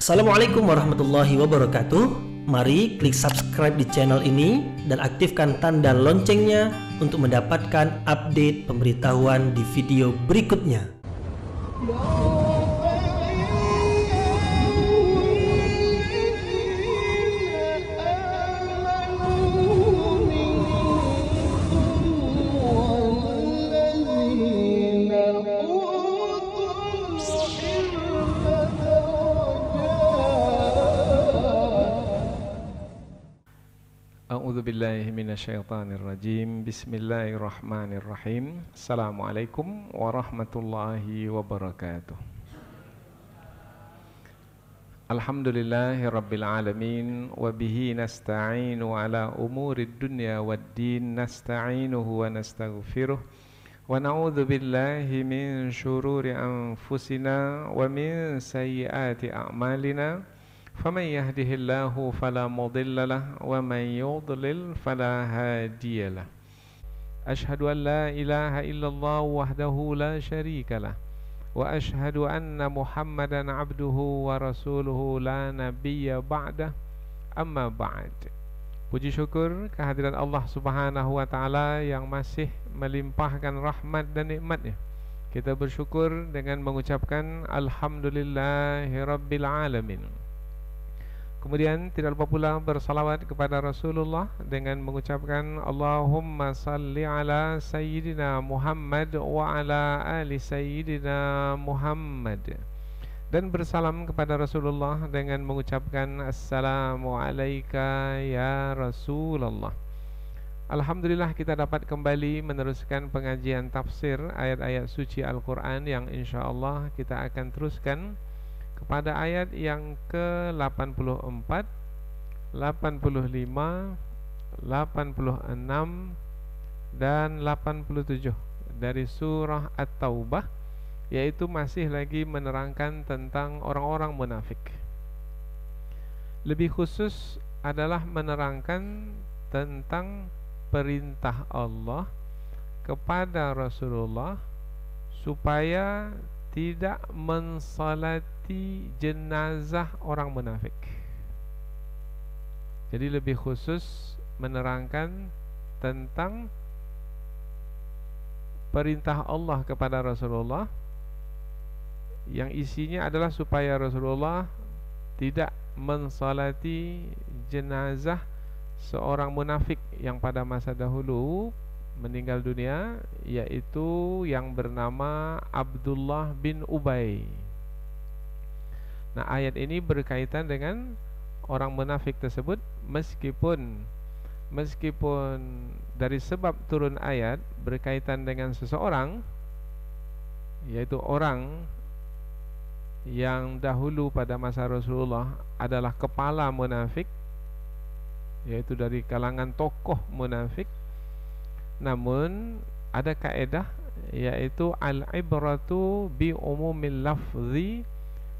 Assalamualaikum warahmatullahi wabarakatuh. Mari klik subscribe di channel ini dan aktifkan tanda loncengnya untuk mendapatkan update pemberitahuan di video berikutnya. A'udzu billahi minasyaitonir rajim. Bismillahirrahmanirrahim. Assalamualaikum warahmatullahi wabarakatuh. Alhamdulillahi rabbil alamin wa bihi nasta'inu ala umurid dunya waddin nasta'inuhu wa nastaghfiruh wa na'udzu billahi min syururi anfusina wa min sayyiati a'malina. فمن يهده الله فلا مضل له ومن يضلل فلا هادي له أشهد أن لا إله إلا الله وحده لا شريك له وأشهد أن محمدا عبده ورسوله لا نبي بعده أما بعد. Puji syukur kehadiran Allah Subhanahu wa taala yang masih melimpahkan rahmat dan nikmatnya. Kita bersyukur dengan mengucapkan alhamdulillahirabbil alamin. Kemudian tidak lupa pula bersalawat kepada Rasulullah dengan mengucapkan Allahumma salli ala Sayyidina Muhammad wa ala ali Sayyidina Muhammad, dan bersalam kepada Rasulullah dengan mengucapkan Assalamu alayka ya Rasulullah. Alhamdulillah kita dapat kembali meneruskan pengajian tafsir ayat-ayat suci Al-Quran yang insyaAllah kita akan teruskan kepada ayat yang ke-84, 85, 86 dan 87 dari surah At-Taubah, yaitu masih lagi menerangkan tentang orang-orang munafik. Lebih khusus adalah menerangkan tentang perintah Allah kepada Rasulullah supaya tidak mensalati jenazah orang munafik. Jadi lebih khusus menerangkan tentang perintah Allah kepada Rasulullah yang isinya adalah supaya Rasulullah tidak mensalati jenazah seorang munafik yang pada masa dahulu meninggal dunia, yaitu yang bernama Abdullah bin Ubay. Nah, ayat ini berkaitan dengan orang munafik tersebut, meskipun dari sebab turun ayat berkaitan dengan seseorang, yaitu orang yang dahulu pada masa Rasulullah adalah kepala munafik, yaitu dari kalangan tokoh munafik. Namun ada kaedah, yaitu al-ibratu bi umumil lafzi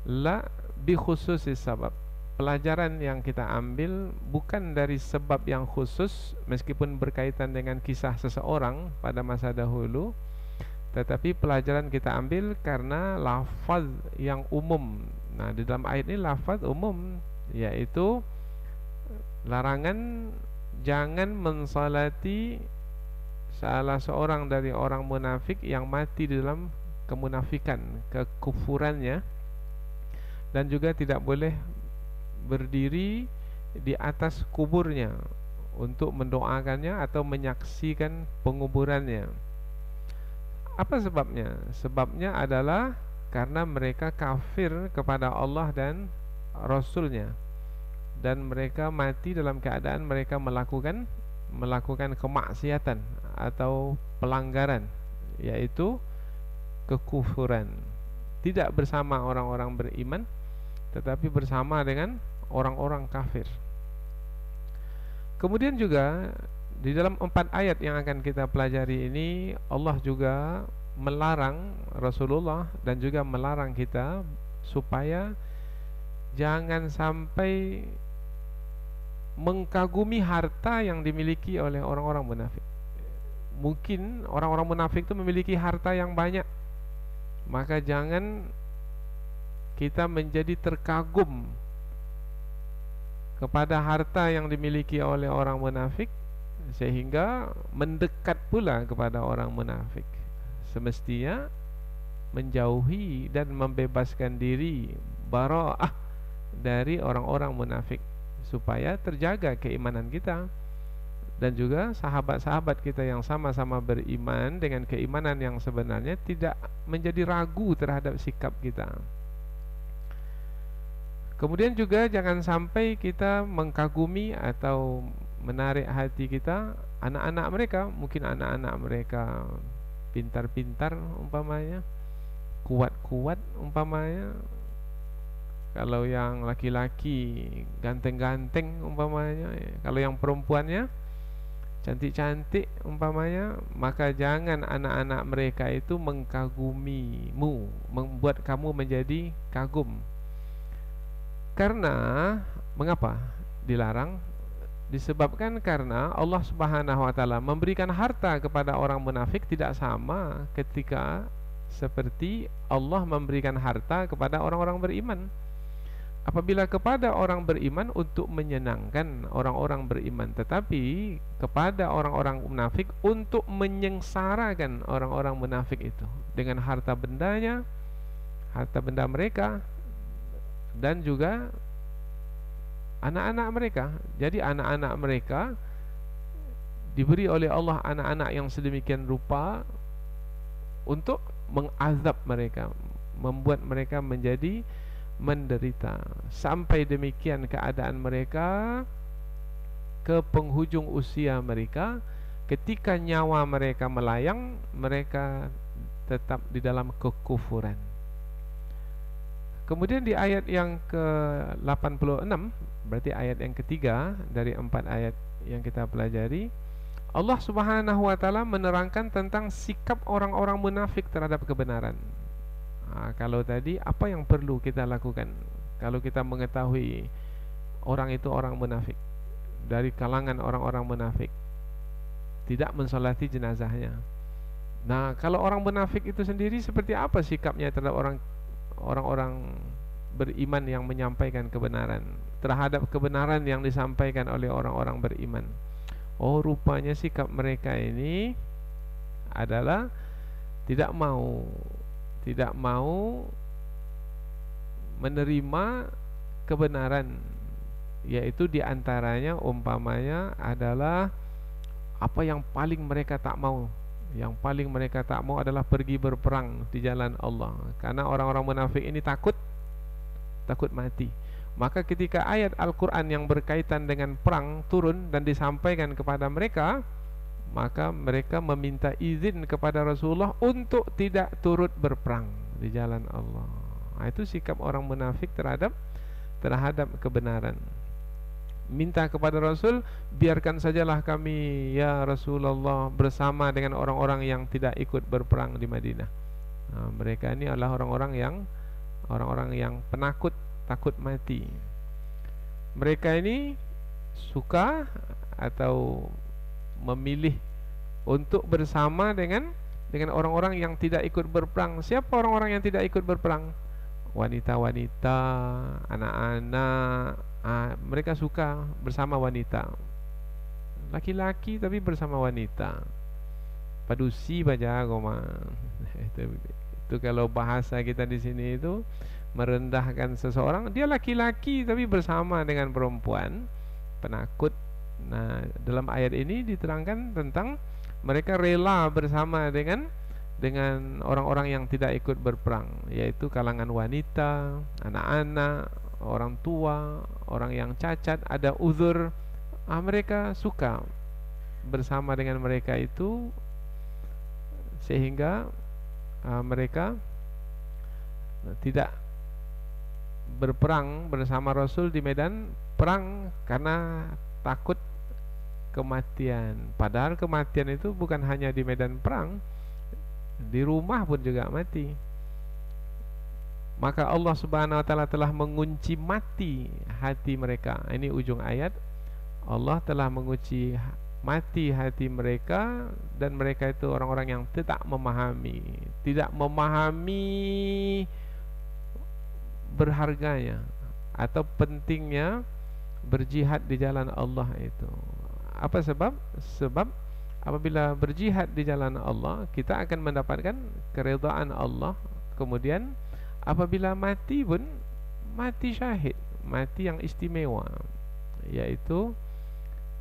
la bi khususis sabab. Pelajaran yang kita ambil bukan dari sebab yang khusus, meskipun berkaitan dengan kisah seseorang pada masa dahulu, tetapi pelajaran kita ambil karena lafaz yang umum. Nah, di dalam ayat ini lafaz umum, yaitu larangan jangan mensalati salah seorang dari orang munafik yang mati di dalam kemunafikan, kekufurannya, dan juga tidak boleh berdiri di atas kuburnya untuk mendoakannya atau menyaksikan penguburannya. Apa sebabnya? Sebabnya adalah karena mereka kafir kepada Allah dan Rasulnya, dan mereka mati dalam keadaan mereka melakukan kemaksiatan atau pelanggaran, yaitu kekufuran. Tidak bersama orang-orang beriman, tetapi bersama dengan orang-orang kafir. Kemudian juga di dalam 4 ayat yang akan kita pelajari ini, Allah juga melarang Rasulullah dan juga melarang kita supaya jangan sampai mengkagumi harta yang dimiliki oleh orang-orang munafik. Mungkin orang-orang munafik itu memiliki harta yang banyak, maka jangan kita menjadi terkagum kepada harta yang dimiliki oleh orang munafik, sehingga mendekat pula kepada orang munafik. Semestinya menjauhi dan membebaskan diri, bara'ah dari orang-orang munafik, supaya terjaga keimanan kita. Dan juga sahabat-sahabat kita yang sama-sama beriman dengan keimanan yang sebenarnya tidak menjadi ragu terhadap sikap kita. Kemudian juga jangan sampai kita mengkagumi atau menarik hati kita anak-anak mereka. Mungkin anak-anak mereka pintar-pintar umpamanya, kuat-kuat umpamanya. Kalau yang laki-laki ganteng-ganteng umpamanya, kalau yang perempuannya cantik-cantik umpamanya, maka jangan anak-anak mereka itu mengkagumimu, membuat kamu menjadi kagum. Karena mengapa dilarang? Disebabkan karena Allah Subhanahu wa taala memberikan harta kepada orang munafik tidak sama ketika seperti Allah memberikan harta kepada orang-orang beriman. Apabila kepada orang beriman untuk menyenangkan orang-orang beriman, tetapi kepada orang-orang munafik untuk menyengsarakan orang-orang munafik itu dengan harta bendanya, harta benda mereka, dan juga anak-anak mereka. Jadi anak-anak mereka diberi oleh Allah anak-anak yang sedemikian rupa untuk mengazab mereka, membuat mereka menjadi menderita. Sampai demikian keadaan mereka ke penghujung usia mereka, ketika nyawa mereka melayang, mereka tetap di dalam kekufuran. Kemudian di ayat yang ke-86, berarti ayat yang ketiga dari 4 ayat yang kita pelajari, Allah Subhanahu wa taala menerangkan tentang sikap orang-orang munafik terhadap kebenaran. Kalau tadi apa yang perlu kita lakukan kalau kita mengetahui orang itu orang munafik, dari kalangan orang-orang munafik? Tidak mensolati jenazahnya. Nah, kalau orang munafik itu sendiri seperti apa sikapnya terhadap orang-orang beriman yang menyampaikan kebenaran, terhadap kebenaran yang disampaikan oleh orang-orang beriman? Oh, rupanya sikap mereka ini adalah tidak mau menerima kebenaran, yaitu diantaranya umpamanya adalah apa yang paling mereka tak mau. Yang paling mereka tak mau adalah pergi berperang di jalan Allah, karena orang-orang munafik ini takut mati. Maka ketika ayat Al-Quran yang berkaitan dengan perang turun dan disampaikan kepada mereka, maka mereka meminta izin kepada Rasulullah untuk tidak turut berperang di jalan Allah. Itu sikap orang munafik terhadap kebenaran. Minta kepada Rasul, biarkan sajalah kami ya Rasulullah bersama dengan orang-orang yang tidak ikut berperang di Madinah. Mereka ini adalah orang-orang yang penakut, takut mati. Mereka ini suka atau memilih untuk bersama dengan orang-orang yang tidak ikut berperang. Siapa orang-orang yang tidak ikut berperang? Wanita-wanita, anak-anak. Mereka suka bersama wanita. Laki-laki tapi bersama wanita. Padusi baja goma. Itu kalau bahasa kita di sini itu merendahkan seseorang. Dia laki-laki tapi bersama dengan perempuan, penakut. Nah, dalam ayat ini diterangkan tentang mereka rela bersama dengan orang-orang yang tidak ikut berperang, yaitu kalangan wanita, anak-anak, orang tua, orang yang cacat, ada uzur. Mereka suka bersama dengan mereka itu, sehingga mereka tidak berperang bersama Rasul di medan perang karena takut kematian. Padahal kematian itu bukan hanya di medan perang, di rumah pun juga mati. Maka Allah Subhanahu wa taala telah mengunci mati hati mereka. Ini ujung ayat. Allah telah mengunci mati hati mereka, dan mereka itu orang-orang yang tidak memahami berharganya atau pentingnya berjihad di jalan Allah itu. Apa sebab? Sebab apabila berjihad di jalan Allah, kita akan mendapatkan keridhaan Allah. Kemudian apabila mati pun mati syahid, mati yang istimewa, yaitu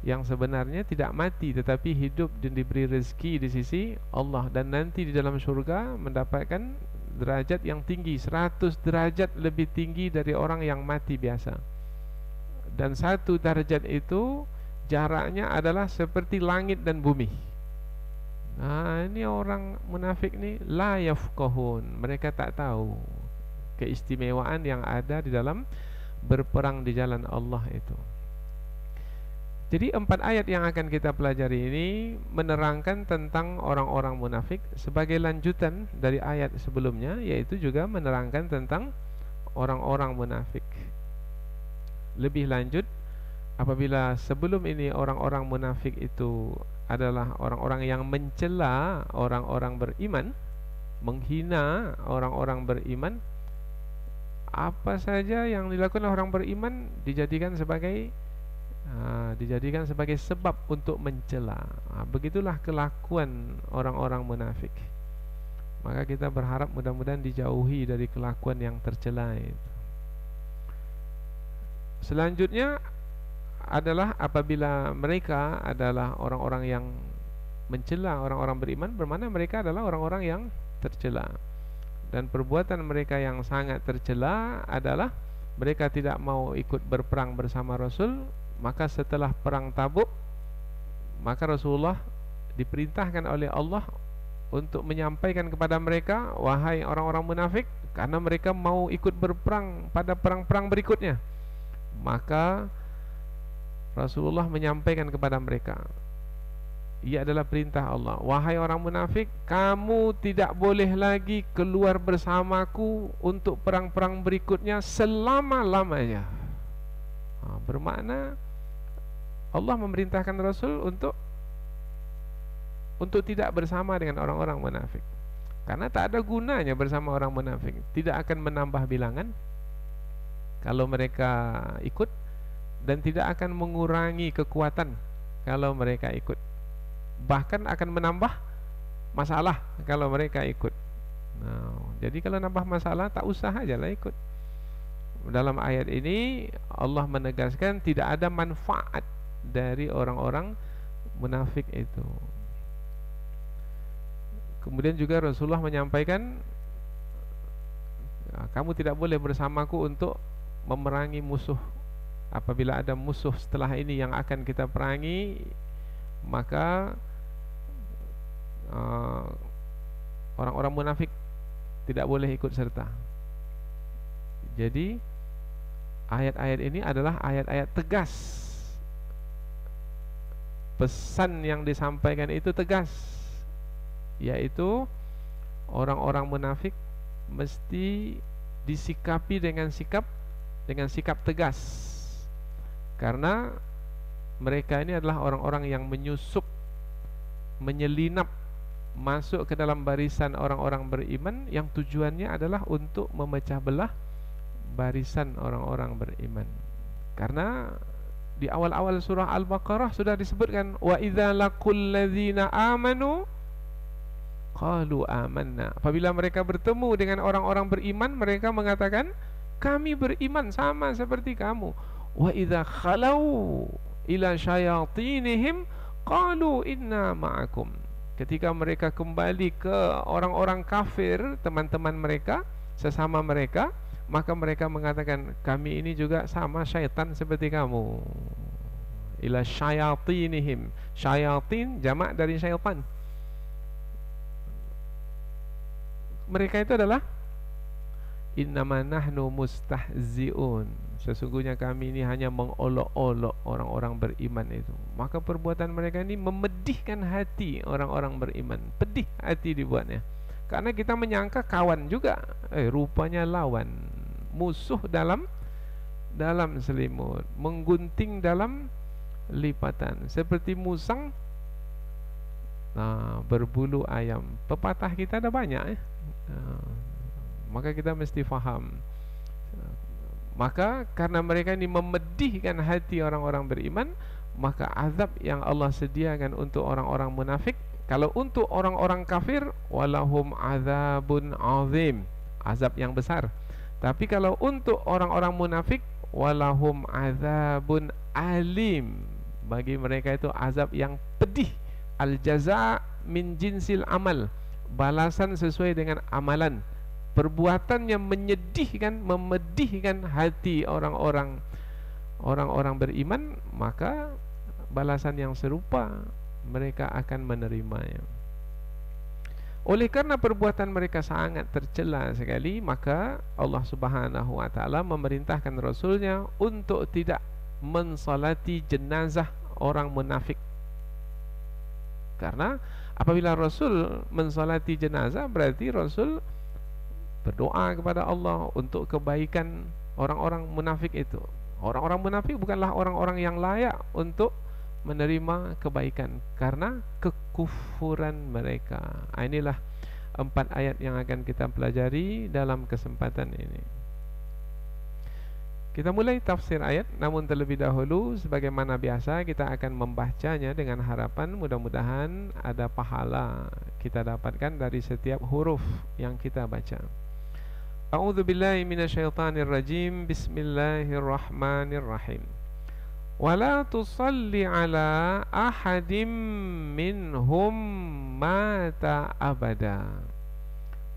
yang sebenarnya tidak mati tetapi hidup dan diberi rezeki di sisi Allah, dan nanti di dalam surga mendapatkan derajat yang tinggi, 100 derajat lebih tinggi dari orang yang mati biasa. Dan satu derajat itu jaraknya adalah seperti langit dan bumi. Nah, ini orang munafik ni la yafqahun, mereka tak tahu keistimewaan yang ada di dalam berperang di jalan Allah itu. Jadi 4 ayat yang akan kita pelajari ini menerangkan tentang orang-orang munafik sebagai lanjutan dari ayat sebelumnya, yaitu juga menerangkan tentang orang-orang munafik. Lebih lanjut, apabila sebelum ini orang-orang munafik itu adalah orang-orang yang mencela orang-orang beriman, menghina orang-orang beriman, apa saja yang dilakukan orang beriman dijadikan sebagai sebab untuk mencela. Begitulah kelakuan orang-orang munafik. Maka kita berharap mudah-mudahan dijauhi dari kelakuan yang tercela itu. Selanjutnya adalah apabila mereka adalah orang-orang yang mencela orang-orang beriman, bermakna mereka adalah orang-orang yang tercela. Dan perbuatan mereka yang sangat tercela adalah mereka tidak mau ikut berperang bersama Rasul. Maka setelah perang Tabuk, maka Rasulullah diperintahkan oleh Allah untuk menyampaikan kepada mereka, wahai orang-orang munafik, karena mereka mau ikut berperang pada perang-perang berikutnya. Maka Rasulullah menyampaikan kepada mereka, ia adalah perintah Allah, wahai orang munafik, kamu tidak boleh lagi keluar bersamaku untuk perang-perang berikutnya selama-lamanya. Bermakna Allah memerintahkan Rasul untuk tidak bersama dengan orang-orang munafik, karena tak ada gunanya bersama orang munafik. Tidak akan menambah bilangan kalau mereka ikut, dan tidak akan mengurangi kekuatan kalau mereka ikut. Bahkan akan menambah masalah kalau mereka ikut. Jadi kalau nambah masalah, tak usah ajalah ikut. Dalam ayat ini Allah menegaskan tidak ada manfaat dari orang-orang munafik itu. Kemudian juga Rasulullah menyampaikan, kamu tidak boleh bersamaku untuk memerangi musuh. Apabila ada musuh setelah ini yang akan kita perangi, maka orang-orang munafik tidak boleh ikut serta. Jadi ayat-ayat ini adalah ayat-ayat tegas. Pesan yang disampaikan itu tegas, yaitu orang-orang munafik mesti disikapi dengan sikap tegas, karena mereka ini adalah orang-orang yang menyusup, menyelinap masuk ke dalam barisan orang-orang beriman, yang tujuannya adalah untuk memecah belah barisan orang-orang beriman. Karena di awal-awal surah Al-Baqarah sudah disebutkan, wa idza laqul ladzina amanu qalu amanna. Apabila mereka bertemu dengan orang-orang beriman, mereka mengatakan, kami beriman sama seperti kamu. Wa idza khalau ila syayatinihim qalu inna ma'akum. Ketika mereka kembali ke orang-orang kafir, teman-teman mereka, sesama mereka, maka mereka mengatakan, kami ini juga sama syaitan seperti kamu. Ila syayatinihim. Syayatin jamak dari syaitan. Mereka itu adalah innama nahnu mustahzi'un. Sesungguhnya kami ini hanya mengolok-olok orang-orang beriman itu. Maka perbuatan mereka ini memedihkan hati orang-orang beriman. Pedih hati dibuatnya, karena kita menyangka kawan juga, rupanya lawan, musuh dalam selimut, menggunting dalam lipatan, seperti musang berbulu ayam. Pepatah kita ada banyak Maka kita mesti faham, Maka karena mereka ini memedihkan hati orang-orang beriman, maka azab yang Allah sediakan untuk orang-orang munafik. Kalau untuk orang-orang kafir, walahum azabun azim, azab yang besar. Tapi kalau untuk orang-orang munafik, walahum azabun alim, bagi mereka itu azab yang pedih. Al jaza min jinsil amal, balasan sesuai dengan amalan. Perbuatan yang menyedihkan, memedihkan hati orang-orang beriman, maka balasan yang serupa mereka akan menerimanya. Oleh karena perbuatan mereka sangat tercela sekali, maka Allah Subhanahu wa taala memerintahkan Rasulnya untuk tidak mensalati jenazah orang munafik. Karena apabila Rasul mensalati jenazah, berarti Rasul berdoa kepada Allah untuk kebaikan orang-orang munafik itu. Orang-orang munafik bukanlah orang-orang yang layak untuk menerima kebaikan karena kekufuran mereka. Inilah 4 ayat yang akan kita pelajari dalam kesempatan ini. Kita mulai tafsir ayat, namun terlebih dahulu sebagaimana biasa kita akan membacanya dengan harapan mudah-mudahan ada pahala kita dapatkan dari setiap huruf yang kita baca. A'udzu billahi minasyaitonir rajim. Bismillahirrahmanirrahim. Wala tusalli ala ahadim minhum mata abada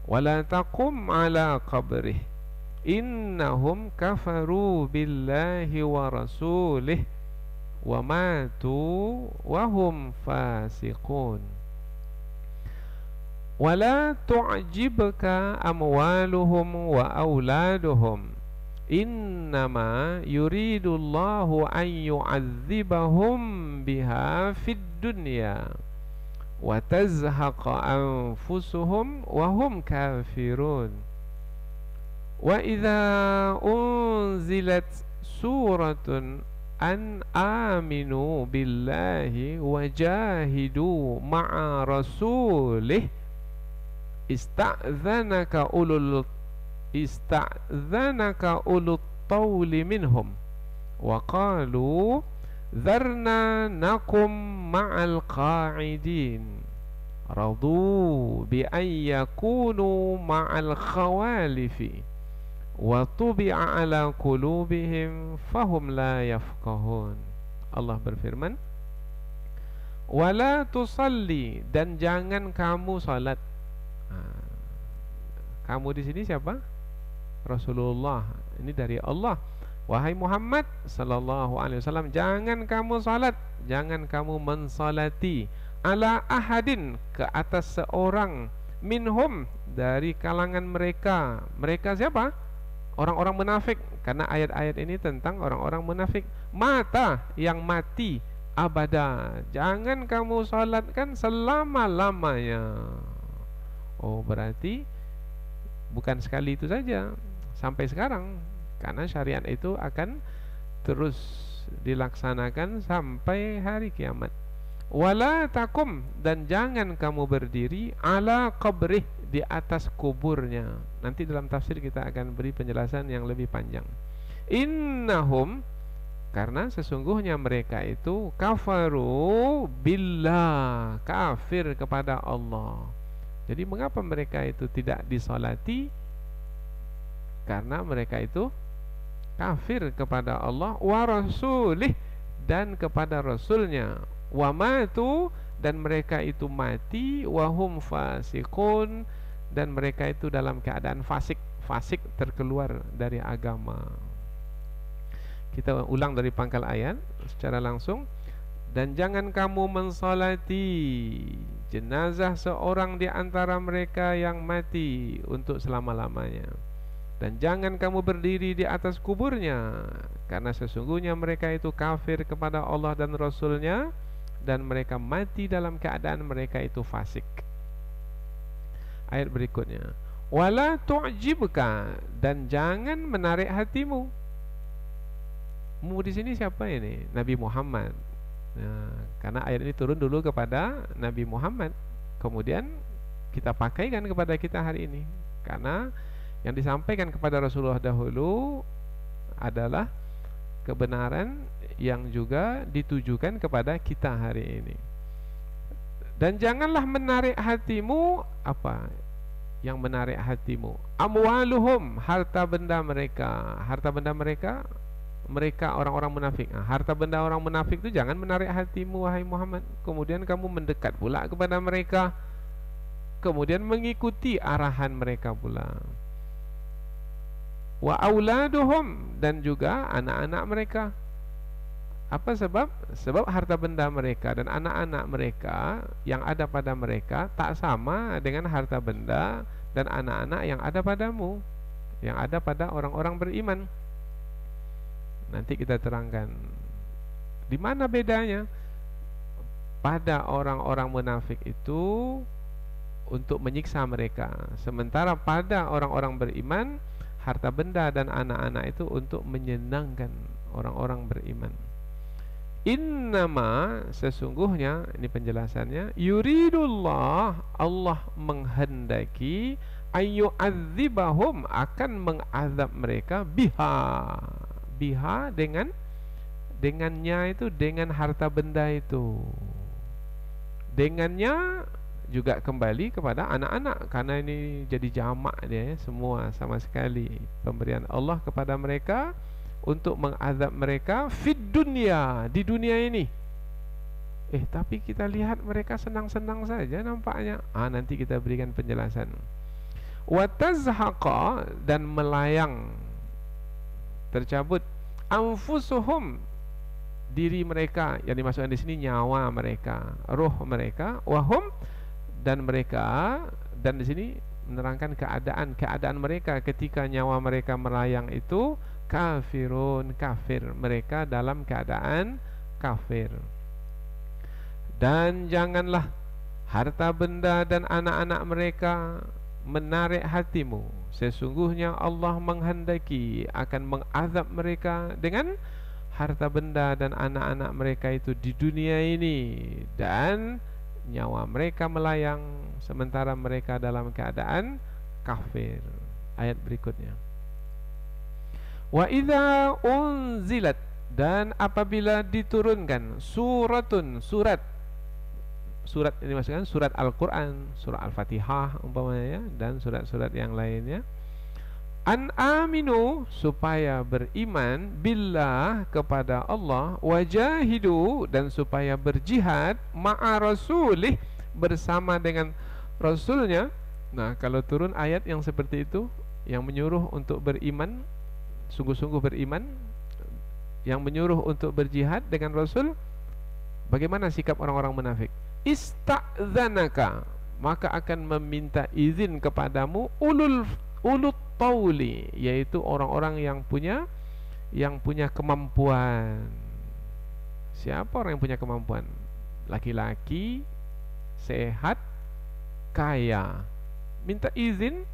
wala taqum ala qabrih innahum kafaru billahi wa rasulih wa matu wa hum fasiqun. ولا تعجبك أموالهم وأولادهم إنما يريد الله أن يعذبهم بها في الدنيا وتزهق أنفسهم وهم كافرون. وإذا أنزلت سورة أن آمنوا بالله وجاهدوا مع رسوله استأذنك أولو الطول منهم وقالوا ذرنا نقم مع القاعدين رضوا بأن يكونوا مع الخوالف وطبع على قلوبهم فهم لا يفقهون. Allah berfirman, wala tusalli, dan jangan kamu salat. Kamu di sini siapa? Rasulullah. Ini dari Allah. Wahai Muhammad sallallahu alaihi wasallam, jangan kamu salat, jangan kamu mensalati ala ahadin, ke atas seorang, minhum, dari kalangan mereka. Mereka siapa? Orang-orang munafik. Karena ayat-ayat ini tentang orang-orang munafik. Mata, yang mati, abada, jangan kamu salatkan selama-lamanya. Oh, berarti bukan sekali itu saja, sampai sekarang. Karena syariat itu akan terus dilaksanakan sampai hari kiamat. Wala takum, dan jangan kamu berdiri ala qabrih, di atas kuburnya. Nanti dalam tafsir kita akan beri penjelasan yang lebih panjang. Innahum, karena sesungguhnya mereka itu kafaru billah, kafir kepada Allah. Jadi mengapa mereka itu tidak disolati? Karena mereka itu kafir kepada Allah wa rasulih, dan kepada rasulnya, wa matu, dan mereka itu mati, wa hum fasiqun, dan mereka itu dalam keadaan fasik, terkeluar dari agama. Kita ulang dari pangkal ayat secara langsung. Dan jangan kamu mensalati jenazah seorang di antara mereka yang mati untuk selama-lamanya. Dan jangan kamu berdiri di atas kuburnya, karena sesungguhnya mereka itu kafir kepada Allah dan Rasulnya, dan mereka mati dalam keadaan mereka itu fasik. Ayat berikutnya, wala tu'jibka, dan jangan menarik hatimu. Mu di sini siapa ini? Nabi Muhammad. Nah, karena ayat ini turun dulu kepada Nabi Muhammad, kemudian kita pakaikan kepada kita hari ini. Karena Yang disampaikan kepada Rasulullah dahulu adalah kebenaran yang juga ditujukan kepada kita hari ini. Dan janganlah menarik hatimu, apa yang menarik hatimu? Amwaluhum, harta benda mereka. Harta benda mereka, mereka orang-orang munafik. Harta benda orang munafik itu jangan menarik hatimu, wahai Muhammad. Kemudian kamu mendekat pula kepada mereka, kemudian mengikuti arahan mereka pula. Wa auladuhum, dan juga anak-anak mereka. Apa sebab? Sebab harta benda mereka dan anak-anak mereka yang ada pada mereka tak sama dengan harta benda dan anak-anak yang ada padamu, yang ada pada orang-orang beriman. Nanti kita terangkan di mana bedanya. Pada orang-orang munafik itu untuk menyiksa mereka, sementara pada orang-orang beriman harta benda dan anak-anak itu untuk menyenangkan orang-orang beriman. Innama, sesungguhnya, ini penjelasannya, yuridullah, Allah menghendaki, ayyu'adzibahum, akan mengazab mereka, biha dengannya itu, dengan harta benda itu. Dengannya juga kembali kepada anak-anak, karena ini jadi jamak dia, semua sama sekali pemberian Allah kepada mereka untuk mengazab mereka fid dunya, di dunia ini. Tapi kita lihat mereka senang-senang saja nampaknya. Nanti kita berikan penjelasan. Wa tazhaqa, dan melayang, tercabut, anfusuhum, diri mereka, yang dimaksudkan di sini nyawa mereka, roh mereka, wahum, dan mereka, dan di sini menerangkan keadaan mereka ketika nyawa mereka melayang itu, kafirun, kafir, mereka dalam keadaan kafir. Dan janganlah harta benda dan anak-anak mereka menarik hatimu, sesungguhnya Allah menghendaki akan mengazab mereka dengan harta benda dan anak-anak mereka itu di dunia ini, dan nyawa mereka melayang sementara mereka dalam keadaan kafir. Ayat berikutnya, wa idza unzilat, dan apabila diturunkan suratun, surat ini maksudnya surat Al-Quran, surat Al-Fatihah umpamanya, dan surat-surat yang lainnya, an aminu, supaya beriman, billah, kepada Allah, wajahidu, dan supaya berjihad, ma'a rasulih, bersama dengan Rasulnya. Nah, kalau turun ayat yang seperti itu, yang menyuruh untuk beriman, sungguh-sungguh beriman, yang menyuruh untuk berjihad dengan Rasul, bagaimana sikap orang-orang munafik? Ista'dzanaka, maka akan meminta izin kepadamu ulul tauli, yaitu orang-orang yang punya kemampuan. Siapa orang yang punya kemampuan? Laki-laki, sehat, kaya, minta izin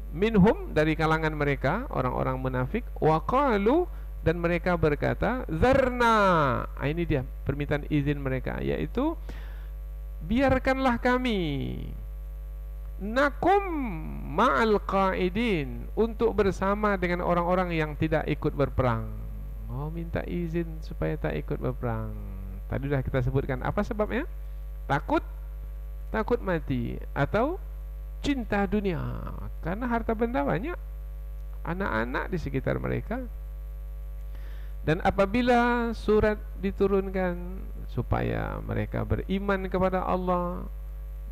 minhum, dari kalangan mereka, orang-orang munafik, waqalu, dan mereka berkata, zarna, ini dia permintaan izin mereka, yaitu biarkanlah kami, nakum ma'al qaidin, untuk bersama dengan orang-orang yang tidak ikut berperang. Minta izin supaya tak ikut berperang. Tadi sudah kita sebutkan apa sebabnya? Takut mati, atau cinta dunia, karena harta benda banyak, anak-anak di sekitar mereka. Dan apabila surat diturunkan supaya mereka beriman kepada Allah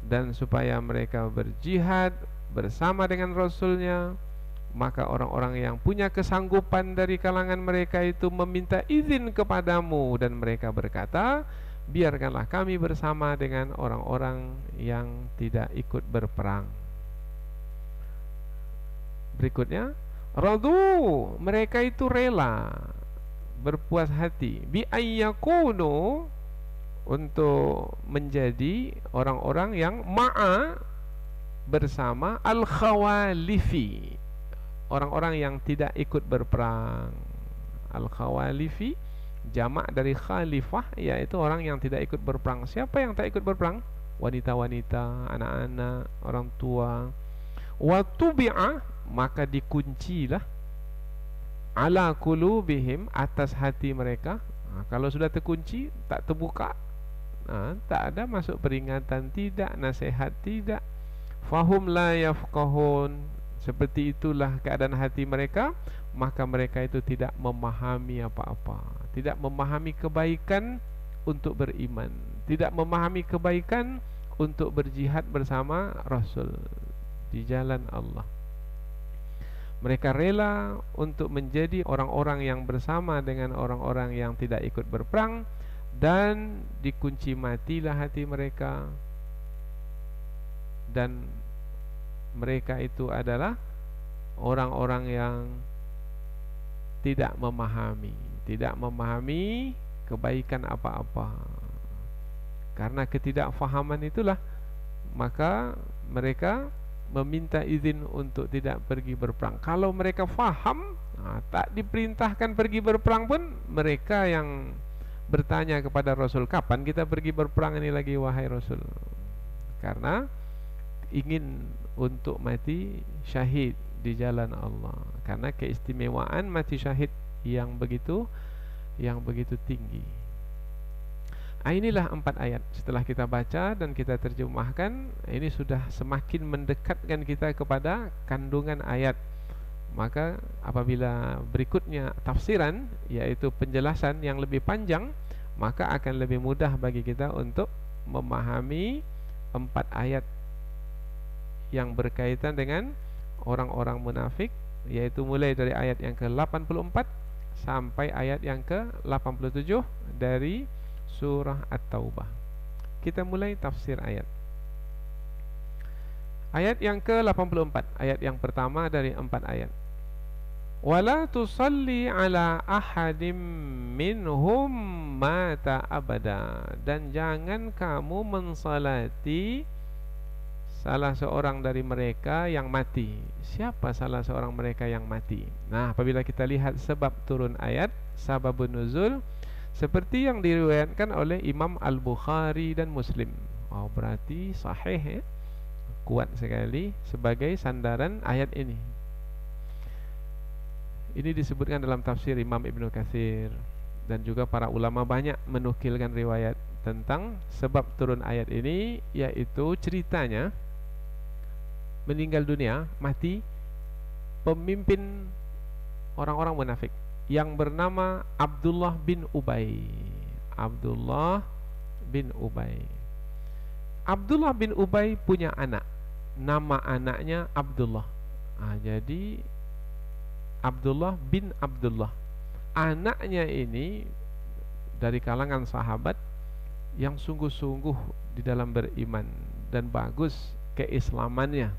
dan supaya mereka berjihad bersama dengan Rasulnya, maka orang-orang yang punya kesanggupan dari kalangan mereka itu meminta izin kepadamu, dan mereka berkata, biarkanlah kami bersama dengan orang-orang yang tidak ikut berperang. Berikutnya, radu, mereka itu rela, berpuas hati, bi ayyakunu, untuk menjadi orang-orang yang ma'a, bersama, al-khawalifi, orang-orang yang tidak ikut berperang. Al-khawalifi jamak dari khalifah, yaitu orang yang tidak ikut berperang. Siapa yang tak ikut berperang? Wanita-wanita, anak-anak, orang tua. Wa tubi'ah, maka dikuncilah ala qulubihim, atas hati mereka. Kalau sudah terkunci, tak terbuka, tak ada masuk peringatan, tidak nasihat, tidak. Fahum la yafqahun, seperti itulah keadaan hati mereka, maka mereka itu tidak memahami apa-apa, tidak memahami kebaikan untuk beriman, tidak memahami kebaikan untuk berjihad bersama Rasul di jalan Allah. Mereka rela untuk menjadi orang-orang yang bersama dengan orang-orang yang tidak ikut berperang, dan dikunci matilah hati mereka. Dan mereka itu adalah orang-orang yang tidak memahami kebaikan apa-apa. Karena ketidakfahaman itulah maka mereka meminta izin untuk tidak pergi berperang. Kalau mereka faham, tak diperintahkan pergi berperang pun, mereka yang bertanya kepada Rasul, kapan kita pergi berperang ini lagi wahai Rasul? Karena ingin untuk mati syahid di jalan Allah, karena keistimewaan mati syahid yang begitu tinggi. Inilah 4 ayat. Setelah kita baca dan kita terjemahkan, ini sudah semakin mendekatkan kita kepada kandungan ayat. Maka apabila berikutnya tafsiran, yaitu penjelasan yang lebih panjang, maka akan lebih mudah bagi kita untuk memahami 4 ayat yang berkaitan dengan orang-orang munafik, yaitu mulai dari ayat yang ke-84 sampai ayat yang ke-87 dari surah At-Taubah. Kita mulai tafsir ayat. Ayat yang ke-84, ayat yang pertama dari 4 ayat. Wala tusalli ala ahadim minhum mata abada, dan jangan kamu mensalati salah seorang dari mereka yang mati. Siapa salah seorang mereka yang mati? Nah, apabila kita lihat sebab turun ayat, sababun nuzul, seperti yang diriwayatkan oleh Imam Al-Bukhari dan Muslim. Berarti sahih, kuat sekali sebagai sandaran ayat ini. Ini disebutkan dalam tafsir Imam Ibnu Katsir, dan juga para ulama banyak menukilkan riwayat tentang sebab turun ayat ini, yaitu ceritanya meninggal dunia, mati pemimpin orang-orang munafik yang bernama Abdullah bin Ubay. Abdullah bin Ubay. Abdullah bin Ubay punya anak, nama anaknya Abdullah. Jadi Abdullah bin Abdullah. Anaknya ini dari kalangan sahabat yang sungguh-sungguh di dalam beriman dan bagus keislamannya.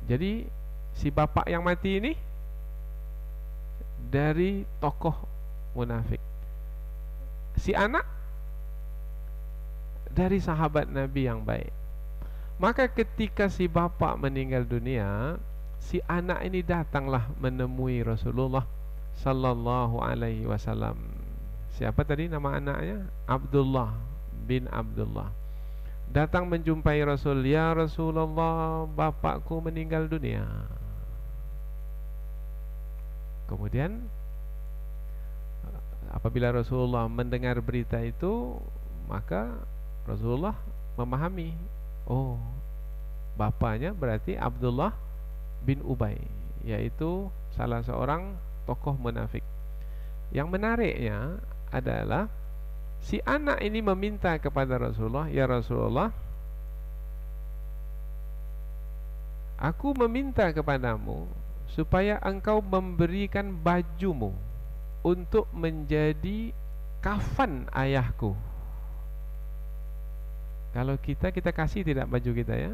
Jadi si bapak yang mati ini dari tokoh munafik, si anak dari sahabat Nabi yang baik. Maka ketika si bapak meninggal dunia, si anak ini datanglah menemui Rasulullah sallallahu alaihi wasallam. Siapa tadi nama anaknya? Abdullah bin Abdullah. Datang menjumpai Rasul, ya Rasulullah, bapakku meninggal dunia. Kemudian apabila Rasulullah mendengar berita itu, maka Rasulullah memahami, oh, bapaknya berarti Abdullah bin Ubay, yaitu salah seorang tokoh munafik. Yang menariknya adalah si anak ini meminta kepada Rasulullah, ya Rasulullah, aku meminta kepadamu supaya engkau memberikan bajumu untuk menjadi kafan ayahku. Kalau kita kasih tidak baju kita ya,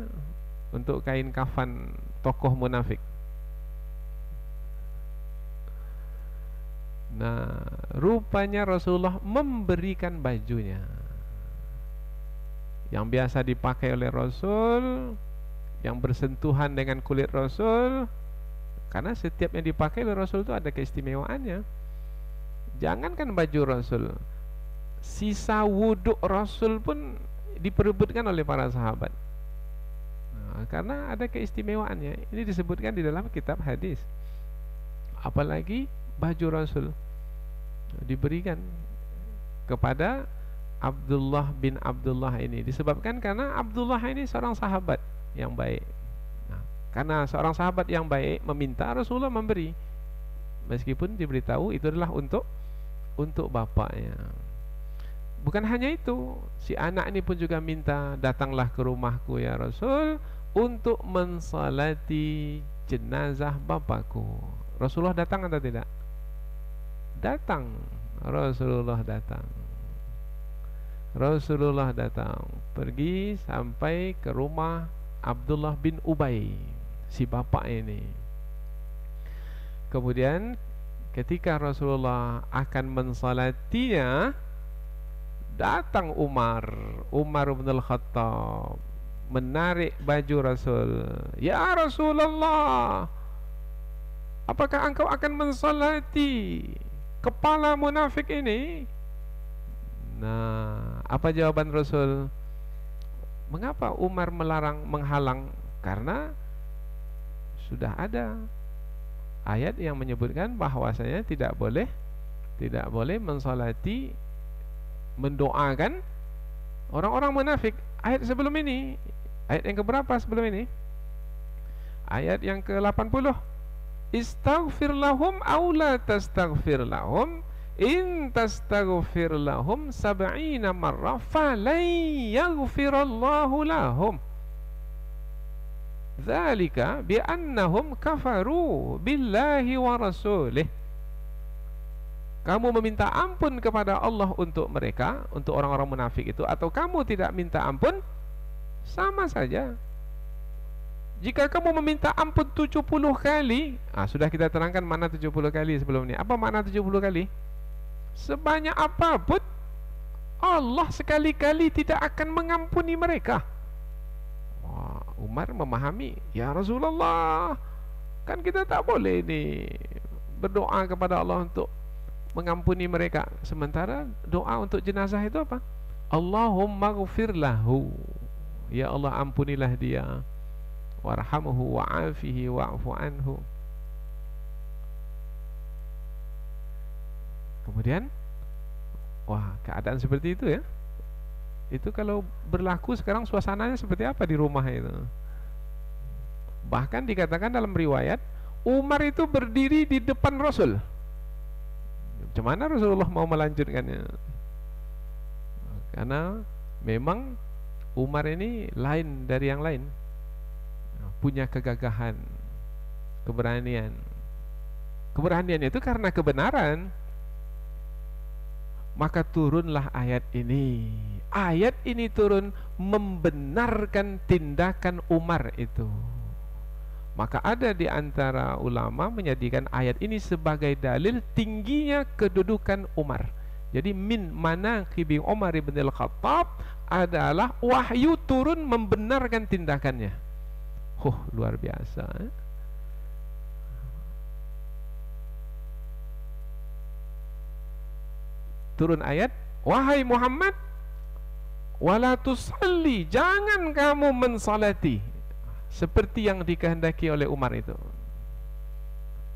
untuk kain kafan tokoh munafik. Nah, rupanya Rasulullah memberikan bajunya yang biasa dipakai oleh Rasul, yang bersentuhan dengan kulit Rasul, karena setiap yang dipakai oleh Rasul itu ada keistimewaannya. Jangankan baju Rasul, sisa wuduk Rasul pun diperebutkan oleh para sahabat. Karena ada keistimewaannya. Ini disebutkan di dalam kitab hadis. Apalagi baju Rasul diberikan kepada Abdullah bin Abdullah ini, disebabkan karena Abdullah ini seorang sahabat yang baik. Nah, karena seorang sahabat yang baik meminta, Rasulullah memberi, meskipun diberitahu itu adalah untuk bapaknya. Bukan hanya itu, si anak ini pun juga minta, datanglah ke rumahku ya Rasul untuk mensalati jenazah bapakku. Rasulullah datang atau tidak? Datang. Rasulullah datang. Rasulullah datang, pergi sampai ke rumah Abdullah bin Ubay, si bapak ini. Kemudian ketika Rasulullah akan mensalatinya, datang Umar bin Al-Khattab, menarik baju Rasul. Ya Rasulullah, apakah engkau akan mensalati kepala munafik ini? Nah, apa jawaban Rasul? Mengapa Umar menghalang? Karena sudah ada ayat yang menyebutkan bahwasanya tidak boleh mensolati, mendoakan orang-orang munafik. Ayat sebelum ini, ayat yang keberapa sebelum ini? Ayat yang ke-80. Istaghfir lahum aw la tastaghfir lahum in tastaghfir lahum 70 marrah falan yaghfirallahu lahum dzalika bi annahum kafaru billahi wa rasulih. Kamu meminta ampun kepada Allah untuk mereka, untuk orang-orang munafik itu, atau kamu tidak minta ampun, sama saja. Jika kamu meminta ampun 70 kali, sudah kita terangkan mana 70 kali sebelum ini. Apa makna 70 kali? Sebanyak apapun, Allah sekali-kali tidak akan mengampuni mereka. Wah, Umar memahami, ya Rasulullah, kan kita tak boleh ini berdoa kepada Allah untuk mengampuni mereka. Sementara doa untuk jenazah itu apa? Allahumma ghfir lahu, ya Allah ampunilah dia, warhamhu wa'afihi wa'fu anhu. Kemudian, wah, keadaan seperti itu ya. Itu kalau berlaku sekarang suasananya seperti apa di rumah itu? Bahkan dikatakan dalam riwayat, Umar itu berdiri di depan Rasul. Macam mana Rasulullah mau melanjutkannya? Karena memang Umar ini lain dari yang lain, punya kegagahan, keberanian. Keberanian itu karena kebenaran. Maka turunlah ayat ini. Ayat ini turun membenarkan tindakan Umar itu. Maka ada di antara ulama menjadikan ayat ini sebagai dalil tingginya kedudukan Umar. Jadi min manaqibi Umar bin Al-Khattab adalah wahyu turun membenarkan tindakannya. Luar biasa. Turun ayat, wahai Muhammad, wala tusalli, jangan kamu mensalati, seperti yang dikehendaki oleh Umar itu.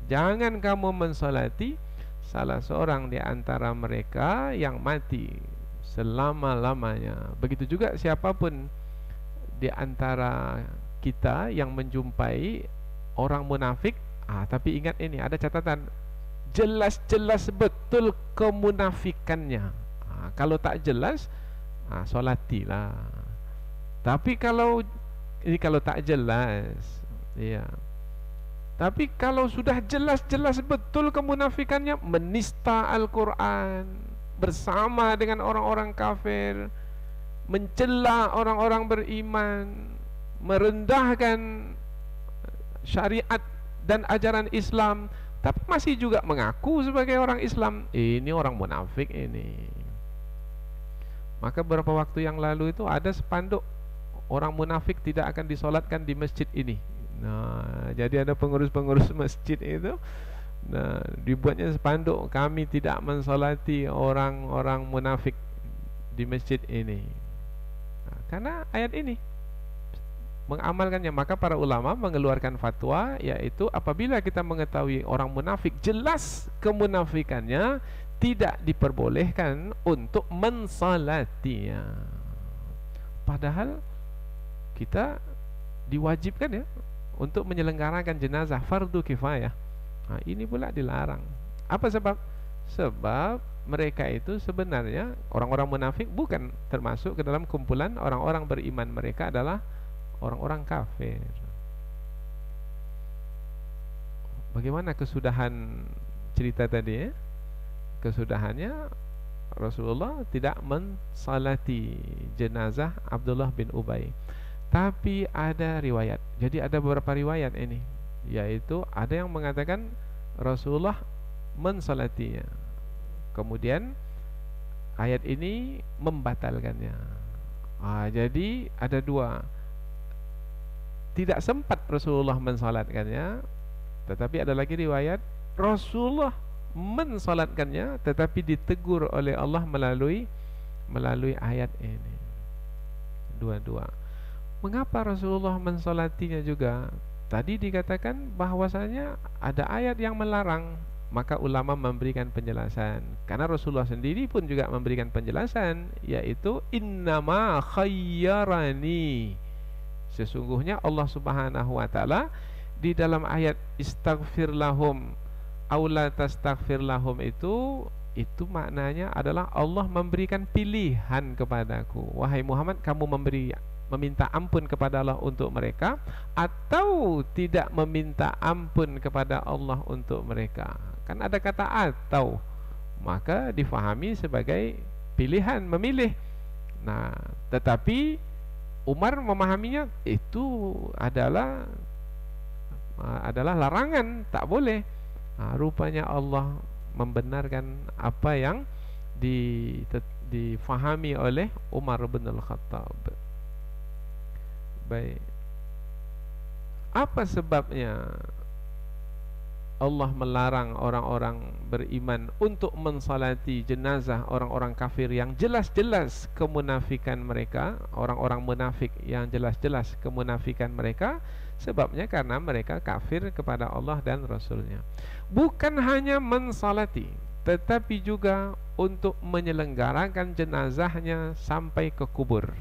Jangan kamu mensalati salah seorang di antara mereka yang mati selama-lamanya. Begitu juga siapapun di antara kita yang menjumpai orang munafik. Tapi ingat ini, ada catatan, jelas-jelas betul kemunafikannya. Kalau tak jelas, solatilah. Tapi kalau tak jelas, ya. Tapi kalau sudah jelas-jelas betul kemunafikannya, menista Al-Quran bersama dengan orang-orang kafir, mencela orang-orang beriman, merendahkan syariat dan ajaran Islam, tapi masih juga mengaku sebagai orang Islam, ini orang munafik ini. Maka beberapa waktu yang lalu itu ada spanduk, orang munafik tidak akan disolatkan di masjid ini. Nah, jadi ada pengurus-pengurus masjid itu, nah, dibuatnya spanduk, kami tidak mensolati orang-orang munafik di masjid ini. Nah, karena ayat ini mengamalkannya. Maka para ulama mengeluarkan fatwa, yaitu apabila kita mengetahui orang munafik jelas kemunafikannya, tidak diperbolehkan untuk mensalatinya. Padahal kita diwajibkan ya untuk menyelenggarakan jenazah fardu kifayah. Nah, ini pula dilarang. Apa sebab? Sebab mereka itu sebenarnya orang-orang munafik bukan termasuk ke dalam kumpulan orang-orang beriman. Mereka adalah orang-orang kafir. Bagaimana kesudahan cerita tadi ya? Kesudahannya Rasulullah tidak mensalati jenazah Abdullah bin Ubay. Tapi ada riwayat. Jadi ada beberapa riwayat ini, yaitu ada yang mengatakan Rasulullah mensalatinya. Kemudian ayat ini membatalkannya. Jadi ada dua. Tidak sempat Rasulullah mensalatkannya, tetapi ada lagi riwayat Rasulullah mensalatkannya, tetapi ditegur oleh Allah melalui ayat ini. Dua-dua. Mengapa Rasulullah mensalatinya juga? Tadi dikatakan bahwasanya ada ayat yang melarang, maka ulama memberikan penjelasan. Karena Rasulullah sendiri pun juga memberikan penjelasan, yaitu innama khayyarani. Sesungguhnya Allah Subhanahu wa taala di dalam ayat istaghfir lahum aw la tastaghfir lahum itu maknanya adalah Allah memberikan pilihan kepadaku. Wahai Muhammad, kamu meminta ampun kepada Allah untuk mereka atau tidak meminta ampun kepada Allah untuk mereka. Kan ada kata atau, maka difahami sebagai pilihan, memilih. Nah, tetapi Umar memahaminya itu adalah larangan, tak boleh. Rupanya Allah membenarkan apa yang difahami oleh Umar bin Al-Khattab. Baik. Apa sebabnya Allah melarang orang-orang beriman untuk mensalati jenazah orang-orang kafir yang jelas-jelas kemunafikan mereka, orang-orang munafik yang jelas-jelas kemunafikan mereka? Sebabnya karena mereka kafir kepada Allah dan Rasulnya. Bukan hanya mensalati, tetapi juga untuk menyelenggarakan jenazahnya sampai ke kubur.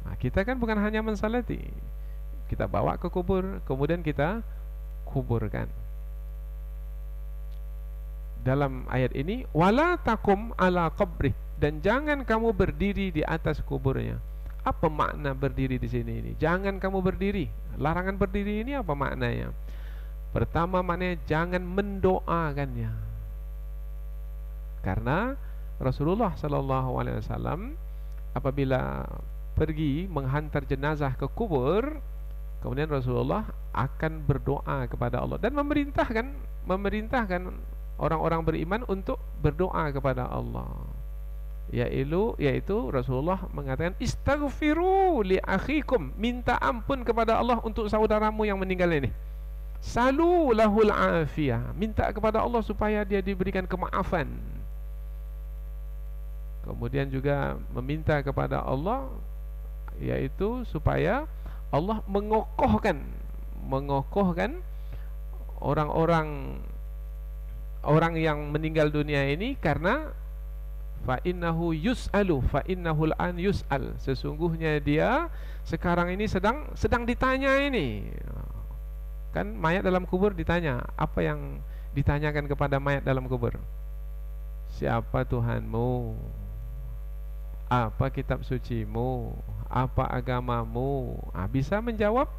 Nah, kita kan bukan hanya mensalati, kita bawa ke kubur, kemudian kita kuburkan. Dalam ayat ini, wala takum ala qabri, dan jangan kamu berdiri di atas kuburnya. Apa makna berdiri di sini ini? Jangan kamu berdiri. Larangan berdiri ini apa maknanya? Pertama, maknanya jangan mendoakannya. Karena Rasulullah SAW apabila pergi menghantar jenazah ke kubur, kemudian Rasulullah akan berdoa kepada Allah dan memerintahkan orang-orang beriman untuk berdoa kepada Allah. Yaitu Rasulullah mengatakan istaghfiru li akhikum, minta ampun kepada Allah untuk saudaramu yang meninggal ini. Salu lahul afiyah, minta kepada Allah supaya dia diberikan kemaafan. Kemudian juga meminta kepada Allah, yaitu supaya Allah mengokohkan orang yang meninggal dunia ini, karena fa innahu an yus'al, sesungguhnya dia sekarang ini sedang ditanya ini. Kan mayat dalam kubur ditanya, apa yang ditanyakan kepada mayat dalam kubur? Siapa Tuhanmu? Apa kitab sucimu? Apa agamamu? Bisa menjawab,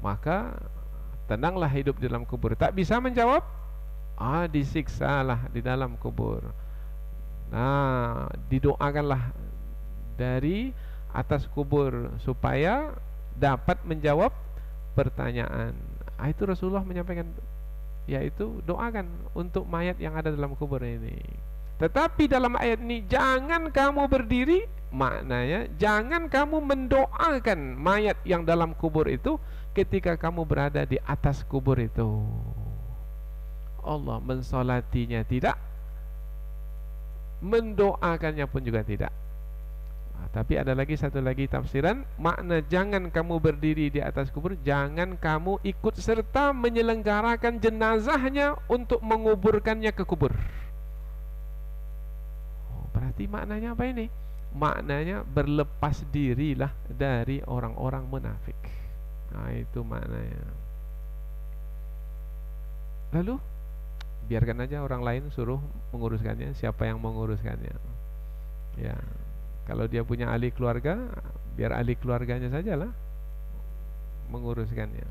maka tenanglah hidup di dalam kubur. Tak bisa menjawab, disiksalah di dalam kubur. Nah, didoakanlah dari atas kubur supaya dapat menjawab pertanyaan. Itu Rasulullah menyampaikan, yaitu doakan untuk mayat yang ada dalam kubur ini. Tetapi dalam ayat ini, jangan kamu berdiri, maknanya jangan kamu mendoakan mayat yang dalam kubur itu ketika kamu berada di atas kubur itu. Allah mensolatinya tidak, mendoakannya pun juga tidak. Tapi ada lagi satu lagi tafsiran, makna jangan kamu berdiri di atas kubur, jangan kamu ikut serta menyelenggarakan jenazahnya untuk menguburkannya ke kubur. Berarti maknanya apa ini? Maknanya berlepas dirilah dari orang-orang munafik. Nah, itu maknanya. Lalu biarkan aja orang lain suruh menguruskannya, siapa yang menguruskannya. Ya, kalau dia punya ahli keluarga, biar ahli keluarganya sajalah menguruskannya.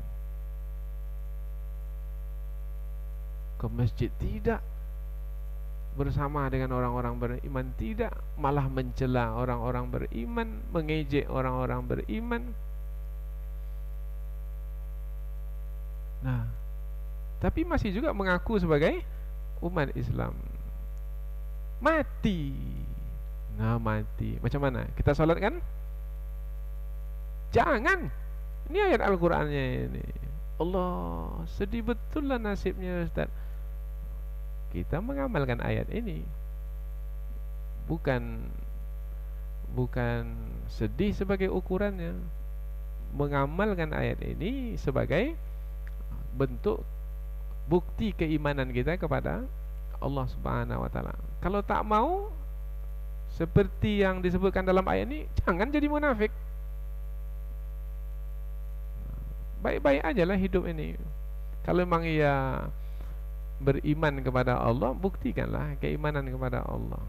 Ke masjid tidak, bersama dengan orang-orang beriman tidak, malah mencela orang-orang beriman, mengejek orang-orang beriman. Nah, tapi masih juga mengaku sebagai umat Islam. Mati. Nah, mati. Macam mana? Kita sholat kan? Jangan. Ini ayat Al-Qur'annya ini. Allah, sedih betul lah nasibnya Ustaz. Kita mengamalkan ayat ini. Bukan sedih sebagai ukurannya. Mengamalkan ayat ini sebagai bentuk bukti keimanan kita kepada Allah Subhanahu wa taala. Kalau tak mau seperti yang disebutkan dalam ayat ini, jangan jadi munafik. Baik-baik ajalah hidup ini. Kalau memang ia beriman kepada Allah, buktikanlah keimanan kepada Allah.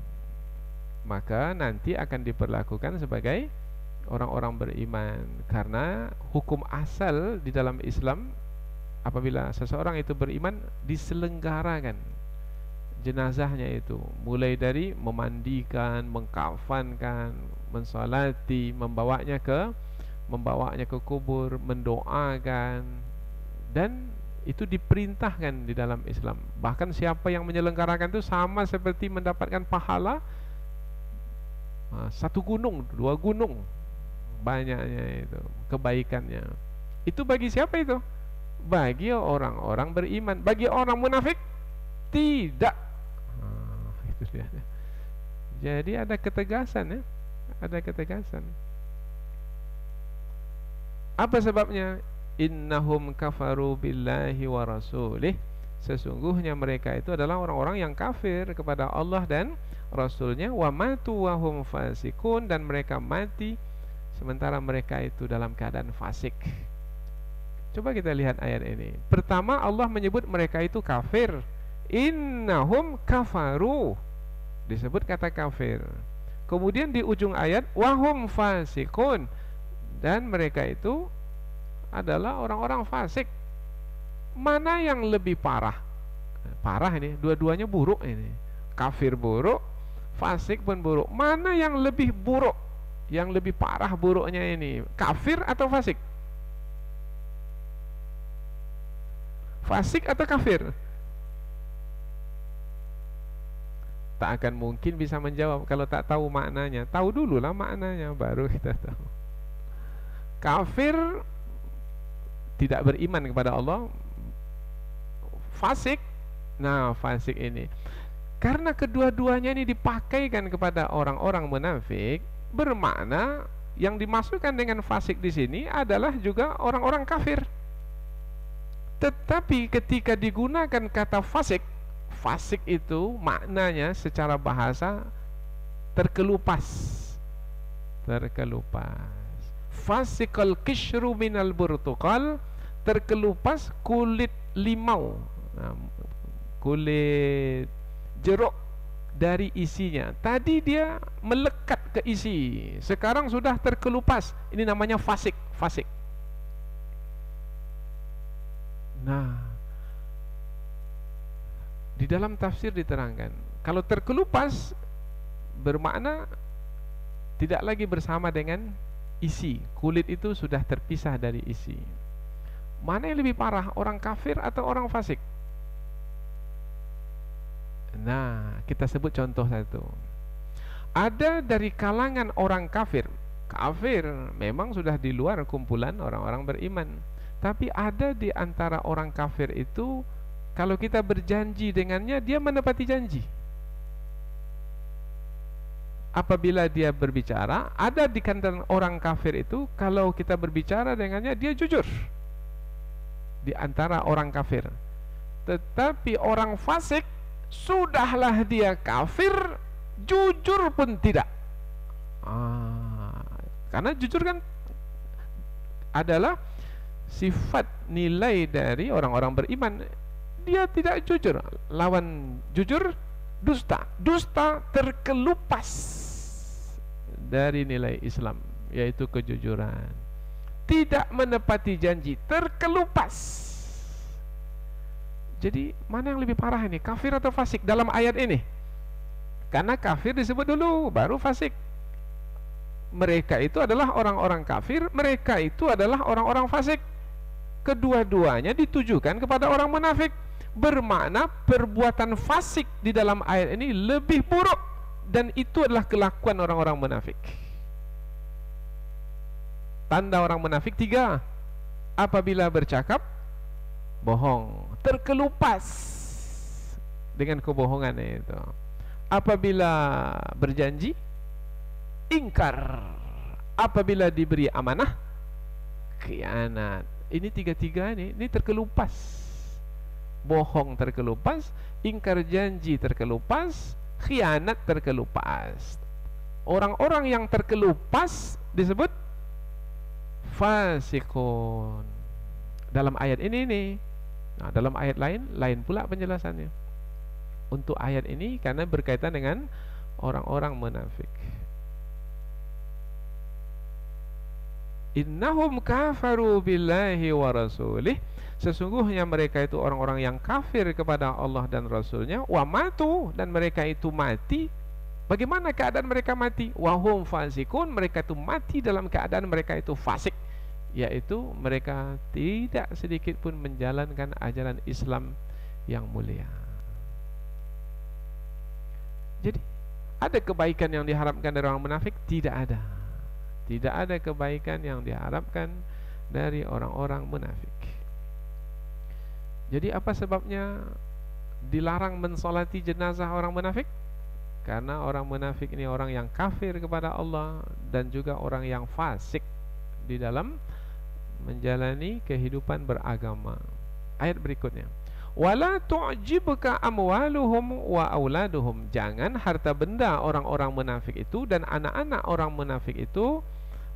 Maka nanti akan diperlakukan sebagai orang-orang beriman. Karena hukum asal di dalam Islam, apabila seseorang itu beriman, diselenggarakan jenazahnya itu, mulai dari memandikan, mengkafankan, mensolati, membawanya ke kubur, mendoakan, dan itu diperintahkan di dalam Islam. Bahkan siapa yang menyelenggarakan itu sama seperti mendapatkan pahala satu gunung, 2 gunung banyaknya itu kebaikannya. Itu bagi siapa itu? Bagi orang-orang beriman. Bagi orang munafik tidak. Itu dia. Jadi ada ketegasan ya, ada ketegasan. Apa sebabnya? Innahum kafaru billahi wa rasulih. Sesungguhnya mereka itu adalah orang-orang yang kafir kepada Allah dan Rasulnya. Wa matu wa hum fasikun, dan mereka mati sementara mereka itu dalam keadaan fasik. Coba kita lihat ayat ini. Pertama, Allah menyebut mereka itu kafir. Innahum kafaru, disebut kata kafir. Kemudian di ujung ayat wahum fasikun, dan mereka itu adalah orang-orang fasik. Mana yang lebih parah? Parah ini, dua-duanya buruk ini. Kafir buruk, fasik pun buruk. Mana yang lebih buruk? Yang lebih parah buruknya ini, kafir atau fasik? Fasik atau kafir? Tak akan mungkin bisa menjawab kalau tak tahu maknanya. Tahu dululah maknanya, baru kita tahu. Kafir tidak beriman kepada Allah, fasik. Nah, fasik ini karena kedua-duanya ini dipakaikan kepada orang-orang munafik, bermakna yang dimasukkan dengan fasik di sini adalah juga orang-orang kafir. Tetapi ketika digunakan kata fasik, fasik itu maknanya secara bahasa terkelupas. Terkelupas. Fasikal kishru minal burtuqal, terkelupas kulit limau, kulit jeruk dari isinya. Tadi dia melekat ke isi, sekarang sudah terkelupas. Ini namanya fasik. Fasik. Nah, di dalam tafsir diterangkan, kalau terkelupas bermakna tidak lagi bersama dengan isi. Kulit itu sudah terpisah dari isi. Mana yang lebih parah, orang kafir atau orang fasik? Nah, kita sebut contoh satu. Ada dari kalangan orang kafir. Kafir memang sudah di luar kumpulan orang-orang beriman. Tapi ada di antara orang kafir itu, kalau kita berjanji dengannya, dia menepati janji. apabila dia berbicara, ada di kalangan orang kafir itu, kalau kita berbicara dengannya dia jujur di antara orang kafir. Tetapi orang fasik, sudahlah dia kafir, jujur pun tidak. Karena jujur kan adalah sifat nilai dari orang-orang beriman. Dia tidak jujur. Lawan jujur dusta. Dusta terkelupas dari nilai Islam, yaitu kejujuran. Tidak menepati janji, terkelupas. Jadi mana yang lebih parah ini, kafir atau fasik dalam ayat ini? Karena kafir disebut dulu, baru fasik. Mereka itu adalah orang-orang kafir, mereka itu adalah orang-orang fasik. Kedua-duanya ditujukan kepada orang munafik. Bermakna perbuatan fasik di dalam ayat ini lebih buruk, dan itu adalah kelakuan orang-orang munafik. Tanda orang munafik 3. Apabila bercakap, bohong, terkelupas dengan kebohongannya itu. Apabila berjanji, ingkar. Apabila diberi amanah, khianat. Ini tiga-tiga ini terkelupas. Bohong terkelupas, ingkar janji terkelupas, khianat terkelupas. Orang-orang yang terkelupas disebut fasikun dalam ayat ini nih. Nah, dalam ayat lain pula penjelasannya. Untuk ayat ini karena berkaitan dengan orang-orang munafik. Innahum kafaru billahi wa rasulih. Sesungguhnya mereka itu orang-orang yang kafir kepada Allah dan Rasulnya. Wa matu, dan mereka itu mati. Bagaimana keadaan mereka mati? Wahum fasikun, mereka itu mati dalam keadaan mereka itu fasik, yaitu mereka tidak sedikit pun menjalankan ajaran Islam yang mulia. Jadi ada kebaikan yang diharapkan dari orang munafik? Tidak ada. Tidak ada kebaikan yang diharapkan dari orang-orang munafik. Jadi apa sebabnya dilarang mensolati jenazah orang munafik? Karena orang munafik ini orang yang kafir kepada Allah dan juga orang yang fasik di dalam menjalani kehidupan beragama. Ayat berikutnya, wala tu'jibuka amwaluhum wa auladuhum. Jangan harta benda orang-orang munafik itu dan anak-anak orang munafik itu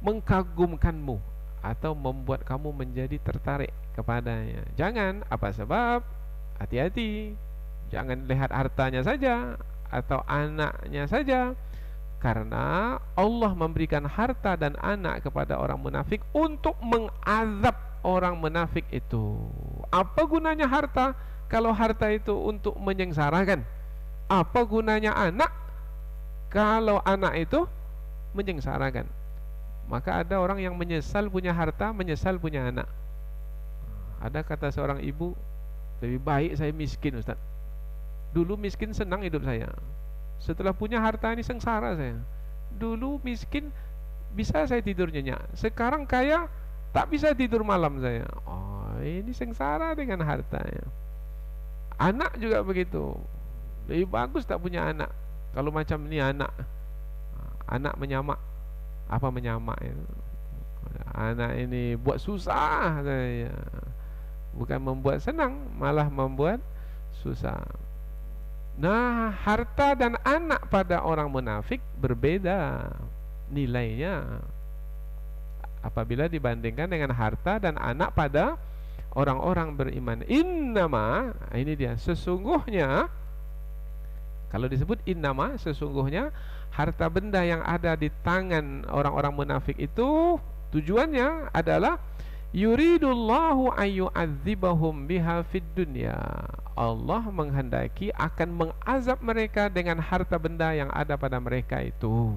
mengkagumkanmu atau membuat kamu menjadi tertarik kepadanya. Jangan. Apa sebab? Hati-hati. Jangan lihat hartanya saja atau anaknya saja, karena Allah memberikan harta dan anak kepada orang munafik untuk mengazab orang munafik itu. Apa gunanya harta kalau harta itu untuk menyengsarakan? Apa gunanya anak kalau anak itu menyengsarakan? Maka ada orang yang menyesal punya harta, menyesal punya anak. Ada kata seorang ibu, lebih baik saya miskin, Ustaz. Dulu miskin senang hidup saya, setelah punya harta ini sengsara saya. Dulu miskin bisa saya tidur nyenyak, sekarang kaya tak bisa tidur malam saya. Oh, ini sengsara dengan hartanya. Anak juga begitu. Lebih bagus tak punya anak. Kalau macam ini anak menyamak. Apa menyamak itu? Anak ini buat susah saya. Bukan membuat senang, malah membuat susah. Nah, harta dan anak pada orang munafik berbeda nilainya apabila dibandingkan dengan harta dan anak pada orang-orang beriman. Innama, ini dia, sesungguhnya. Kalau disebut innama, sesungguhnya harta benda yang ada di tangan orang-orang munafik itu tujuannya adalah yuridullahu ayyu'adzibahum biha fid dunya. Allah menghendaki akan mengazab mereka dengan harta benda yang ada pada mereka itu.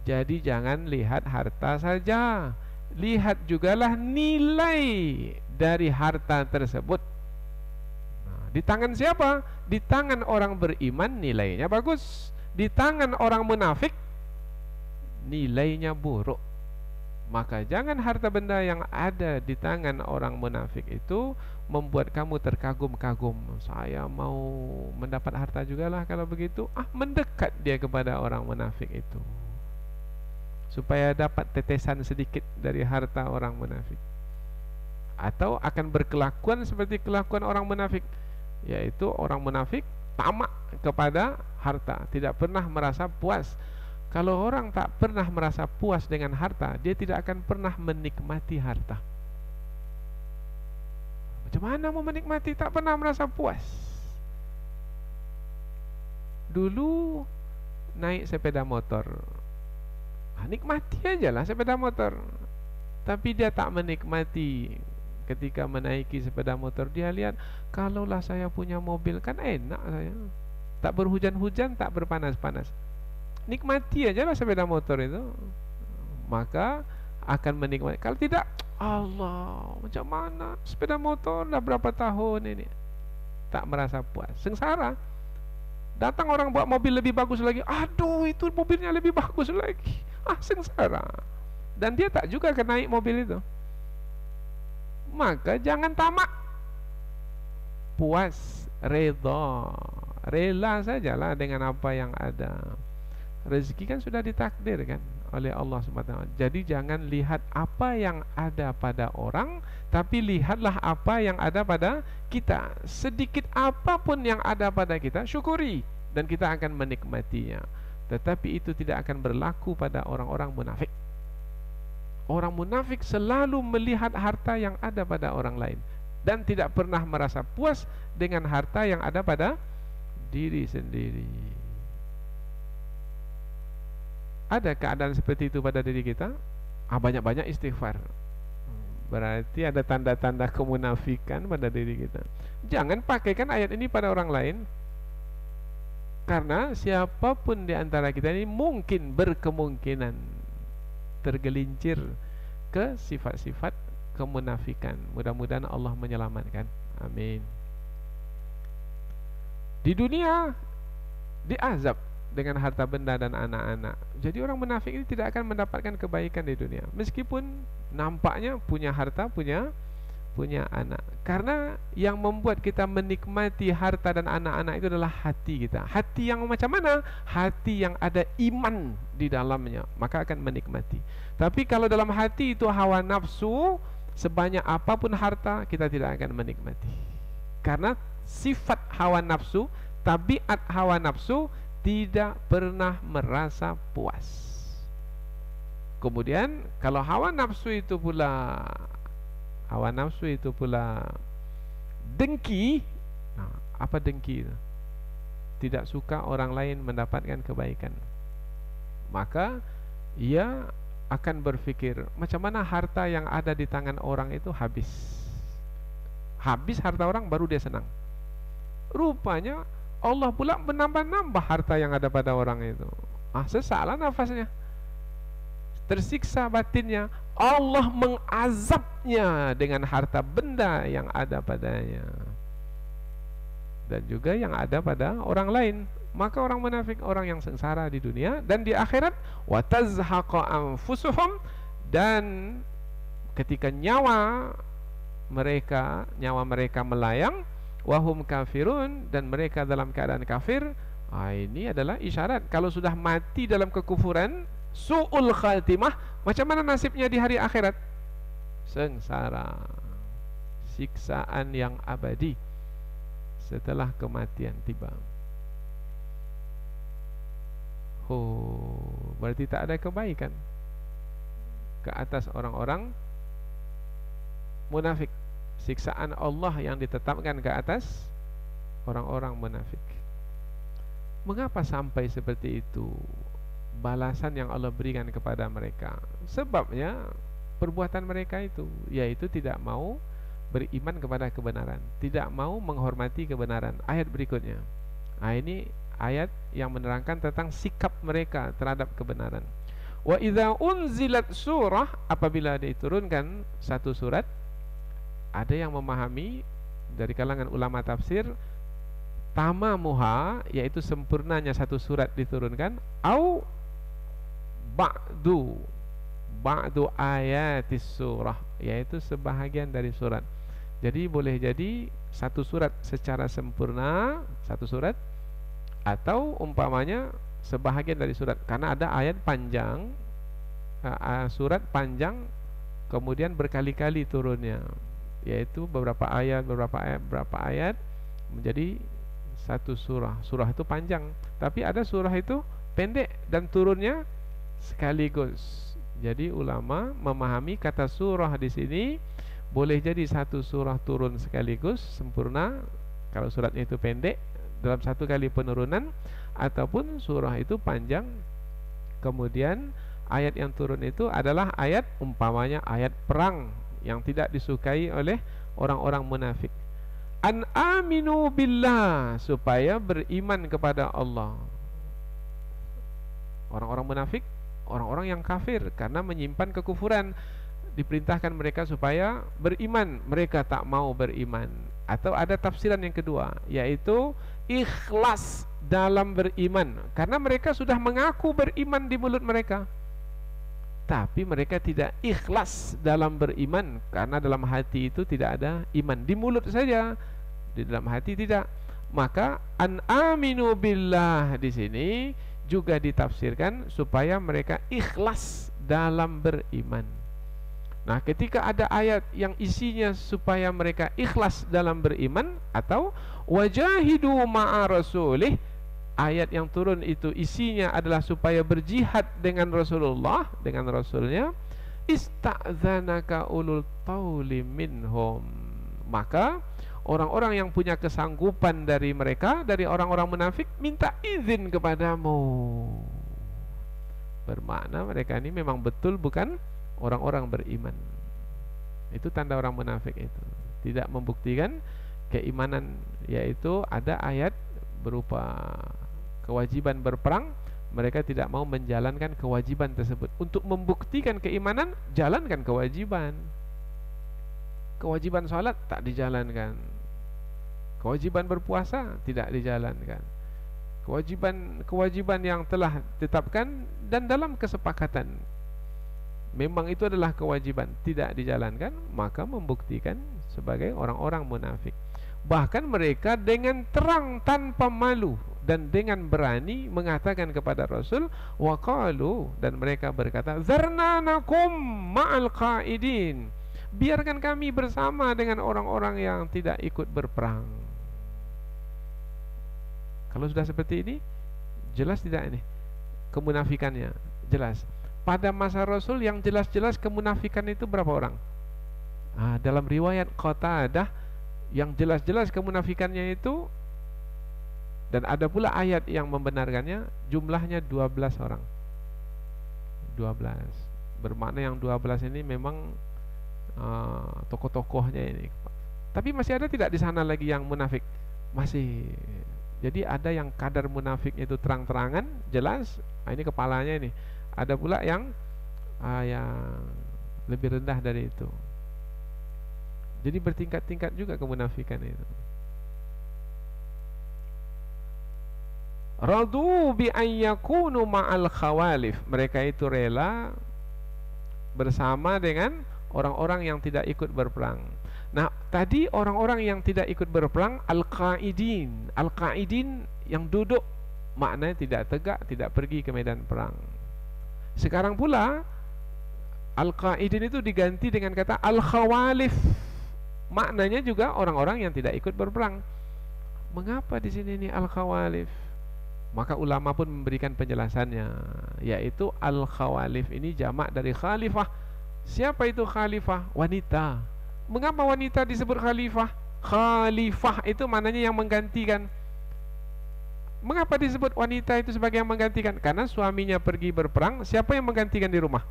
Jadi jangan lihat harta saja, lihat jugalah nilai dari harta tersebut. Di tangan siapa? Di tangan orang beriman nilainya bagus. Di tangan orang munafik nilainya buruk. Maka jangan harta benda yang ada di tangan orang munafik itu membuat kamu terkagum-kagum. Saya mau mendapat harta juga lah kalau begitu. Mendekat dia kepada orang munafik itu, supaya dapat tetesan sedikit dari harta orang munafik. Atau akan berkelakuan seperti kelakuan orang munafik, yaitu orang munafik tamak kepada harta, tidak pernah merasa puas. Kalau orang tak pernah merasa puas dengan harta, dia tidak akan pernah menikmati harta. Macam mana mau menikmati, tak pernah merasa puas? Dulu naik sepeda motor, nikmati aja lah sepeda motor. Tapi dia tak menikmati ketika menaiki sepeda motor. Dia lihat, kalaulah saya punya mobil kan enak saya, tak berhujan-hujan, tak berpanas-panas. Nikmati aja lah sepeda motor itu, maka akan menikmati. Kalau tidak, Allah, macam mana sepeda motor dah berapa tahun ini, tak merasa puas, sengsara. Datang orang bawa mobil lebih bagus lagi, aduh itu mobilnya lebih bagus lagi, sengsara. Dan dia tak juga akan naik mobil itu. Maka jangan tamak, puas, redha, rela sajalah dengan apa yang ada. Rezeki kan sudah ditakdirkan oleh Allah SWT. Jadi jangan lihat apa yang ada pada orang, tapi lihatlah apa yang ada pada kita. Sedikit apapun yang ada pada kita, syukuri, dan kita akan menikmatinya. Tetapi itu tidak akan berlaku pada orang-orang munafik. Orang munafik selalu melihat harta yang ada pada orang lain, dan tidak pernah merasa puas dengan harta yang ada pada diri sendiri. Ada keadaan seperti itu pada diri kita? Banyak-banyak istighfar. Berarti ada tanda-tanda kemunafikan pada diri kita. Jangan pakaikan ayat ini pada orang lain, karena siapapun di antara kita ini mungkin berkemungkinan tergelincir ke sifat-sifat kemunafikan. Mudah-mudahan Allah menyelamatkan. Amin. Di dunia diazab dengan harta benda dan anak-anak. Jadi orang munafik ini tidak akan mendapatkan kebaikan di dunia, meskipun nampaknya punya harta, punya anak. Karena yang membuat kita menikmati harta dan anak-anak itu adalah hati kita. Hati yang macam mana? Hati yang ada iman di dalamnya, maka akan menikmati. Tapi kalau dalam hati itu hawa nafsu, sebanyak apapun harta kita tidak akan menikmati. Karena sifat hawa nafsu, tabiat hawa nafsu, tidak pernah merasa puas. Kemudian kalau hawa nafsu itu pula dengki. Apa dengki itu? Tidak suka orang lain mendapatkan kebaikan. Maka ia akan berpikir, macam mana harta yang ada di tangan orang itu habis harta orang baru dia senang. Rupanya Allah pula menambah-nambah harta yang ada pada orang itu. Sesaklah nafasnya, tersiksa batinnya. Allah mengazabnya dengan harta benda yang ada padanya, dan juga yang ada pada orang lain. Maka orang munafik, orang yang sengsara di dunia dan di akhirat. Wa tazhaqa anfusuhum, dan ketika nyawa mereka melayang, wahum kafirun, dan mereka dalam keadaan kafir. Ini adalah isyarat kalau sudah mati dalam kekufuran, su'ul khatimah, macam mana nasibnya di hari akhirat? Sengsara, siksaan yang abadi setelah kematian tiba. Berarti tak ada kebaikan ke atas orang-orang munafik. Siksaan Allah yang ditetapkan ke atas orang-orang munafik. Mengapa sampai seperti itu balasan yang Allah berikan kepada mereka? Sebabnya perbuatan mereka itu, yaitu tidak mau beriman kepada kebenaran, tidak mau menghormati kebenaran. Ayat berikutnya, ini ayat yang menerangkan tentang sikap mereka terhadap kebenaran. Wa idza unzilat surah, apabila diturunkan satu surat, ada yang memahami dari kalangan ulama tafsir, tamamuha, yaitu sempurnanya satu surat diturunkan, au ba'du ayatis surah, yaitu sebahagian dari surat. Jadi boleh jadi satu surat secara sempurna, satu surat, atau umpamanya sebahagian dari surat, karena ada ayat panjang, surat panjang kemudian berkali-kali turunnya, yaitu beberapa ayat menjadi satu surah. Surah itu panjang, tapi ada surah itu pendek dan turunnya sekaligus. Jadi ulama memahami kata surah di sini boleh jadi satu surah turun sekaligus sempurna kalau suratnya itu pendek dalam satu kali penurunan, ataupun surah itu panjang kemudian ayat yang turun itu adalah ayat umpamanya ayat perang yang tidak disukai oleh orang-orang munafik. An aminu billah, supaya beriman kepada Allah. Orang-orang munafik, orang-orang yang kafir karena menyimpan kekufuran, diperintahkan mereka supaya beriman, mereka tak mau beriman. Atau ada tafsiran yang kedua, yaitu ikhlas dalam beriman, karena mereka sudah mengaku beriman di mulut mereka, tapi mereka tidak ikhlas dalam beriman, karena dalam hati itu tidak ada iman. Di mulut saja, di dalam hati tidak. Maka an aminu billah di sini juga ditafsirkan supaya mereka ikhlas dalam beriman. Nah, ketika ada ayat yang isinya supaya mereka ikhlas dalam beriman, atau wajahidu ma'a rasulih, ayat yang turun itu isinya adalah supaya berjihad dengan Rasulullah, dengan Rasulnya, ista'zanaka ulul tauli minhum, maka orang-orang yang punya kesanggupan dari mereka, dari orang-orang munafik, minta izin kepadamu. Bermakna mereka ini memang betul bukan orang-orang beriman. Itu tanda orang munafik itu tidak membuktikan keimanan, yaitu ada ayat berupa kewajiban berperang, mereka tidak mau menjalankan kewajiban tersebut. Untuk membuktikan keimanan, jalankan kewajiban. Kewajiban sholat tak dijalankan, kewajiban berpuasa tidak dijalankan, kewajiban yang telah ditetapkan dan dalam kesepakatan memang itu adalah kewajiban, tidak dijalankan, maka membuktikan sebagai orang-orang munafik. Bahkan mereka dengan terang tanpa malu dan dengan berani mengatakan kepada Rasul, waqalu, dan mereka berkata, zarna nakum ma'al qaidin, biarkan kami bersama dengan orang-orang yang tidak ikut berperang. Kalau sudah seperti ini, jelas tidak ini kemunafikannya? Jelas. Pada masa Rasul yang jelas-jelas kemunafikan itu berapa orang? Dalam riwayat Qatadah yang jelas-jelas kemunafikannya itu, dan ada pula ayat yang membenarkannya, jumlahnya 12 orang. 12. Bermakna yang 12 ini memang tokoh-tokohnya ini. Tapi masih ada tidak di sana lagi yang munafik? Masih. Jadi ada yang kadar munafik itu terang-terangan, jelas, ini kepalanya ini. Ada pula yang lebih rendah dari itu. Jadi bertingkat-tingkat juga kemunafikan itu. Radu bi an yakunu ma'al khawalif, mereka itu rela bersama dengan orang-orang yang tidak ikut berperang. Nah, tadi orang-orang yang tidak ikut berperang al-qaidin. Al-qaidin yang duduk, maknanya tidak tegak, tidak pergi ke medan perang. Sekarang pula al-qaidin itu diganti dengan kata al-khawalif. Maknanya juga orang-orang yang tidak ikut berperang. Mengapa di sini ini al-khawalif? Maka ulama pun memberikan penjelasannya, yaitu al-khawalif ini jamak dari khalifah. Siapa itu khalifah? Wanita. Mengapa wanita disebut khalifah? Khalifah itu maknanya yang menggantikan. Mengapa disebut wanita itu sebagai yang menggantikan? Karena suaminya pergi berperang, siapa yang menggantikan di rumah?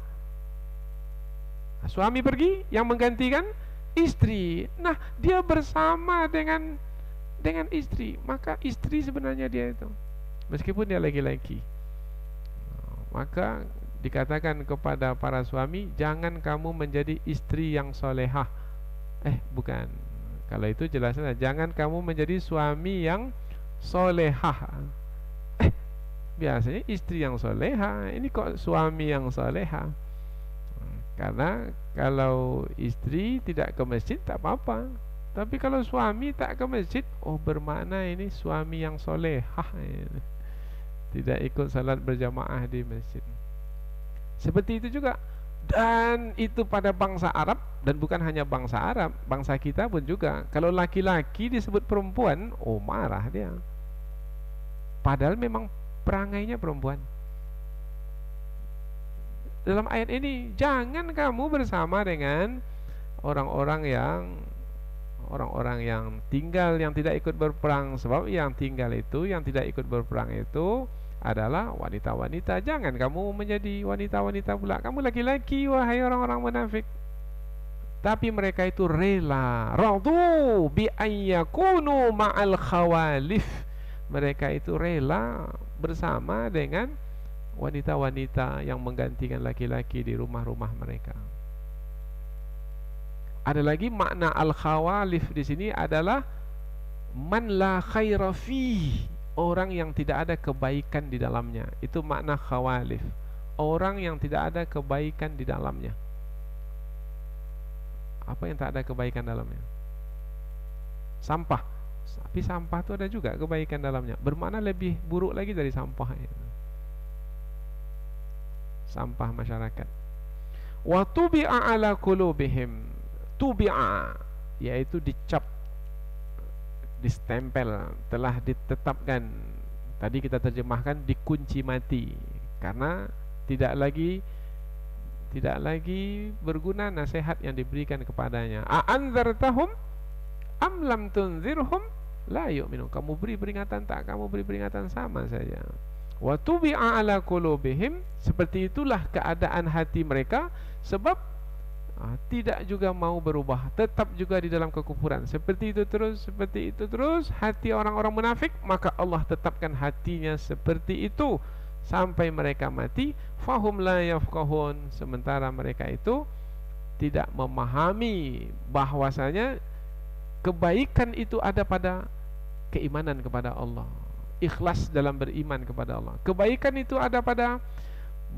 Suami pergi, yang menggantikan istri. Nah, dia bersama dengan istri, maka istri sebenarnya dia itu, meskipun dia laki-laki. Maka dikatakan kepada para suami, jangan kamu menjadi istri yang solehah. Bukan. Kalau itu jelasnya, jangan kamu menjadi suami yang solehah. Biasanya istri yang solehah, ini kok suami yang solehah? Karena kalau istri tidak ke masjid tak apa-apa, Tapi kalau suami tak ke masjid, oh bermakna ini suami yang solehah, tidak ikut salat berjamaah di masjid. Seperti itu juga. Dan itu pada bangsa Arab, dan bukan hanya bangsa Arab, bangsa kita pun juga. Kalau laki-laki disebut perempuan, oh marah dia. Padahal memang perangainya perempuan. Dalam ayat ini, jangan kamu bersama dengan orang-orang yang tinggal, yang tidak ikut berperang. Sebab yang tinggal itu, yang tidak ikut berperang itu adalah wanita-wanita. Jangan kamu menjadi wanita-wanita pula. Kamu laki-laki, wahai orang-orang munafik. Tapi mereka itu rela, radu bi ayyakunu ma'al khawalif. Mereka itu rela bersama dengan wanita-wanita yang menggantikan laki-laki di rumah-rumah mereka. Ada lagi makna al-khawalif di sini adalah man la khaira fihi, orang yang tidak ada kebaikan di dalamnya. Itu makna khawalif, orang yang tidak ada kebaikan di dalamnya. Apa yang tak ada kebaikan dalamnya? Sampah. Tapi sampah itu ada juga kebaikan dalamnya. Bermakna lebih buruk lagi dari sampah itu. Sampah masyarakat. Wa tubi'a ala qulubihim. Tubi'a, yaitu dicap, distempel, telah ditetapkan. Tadi kita terjemahkan dikunci mati, karena tidak lagi berguna nasihat yang diberikan kepadanya. A'anzartahum am lam tunzirhum la yu'minun. Kamu beri peringatan tak, kamu beri peringatan, sama saja. Wa tubi'a ala qulubihim, seperti itulah keadaan hati mereka, sebab tidak juga mau berubah, tetap juga di dalam kekufuran. Seperti itu terus hati orang-orang munafik, maka Allah tetapkan hatinya seperti itu sampai mereka mati. Fahum la yafqahun, sementara mereka itu tidak memahami bahwasanya kebaikan itu ada pada keimanan kepada Allah, ikhlas dalam beriman kepada Allah. Kebaikan itu ada pada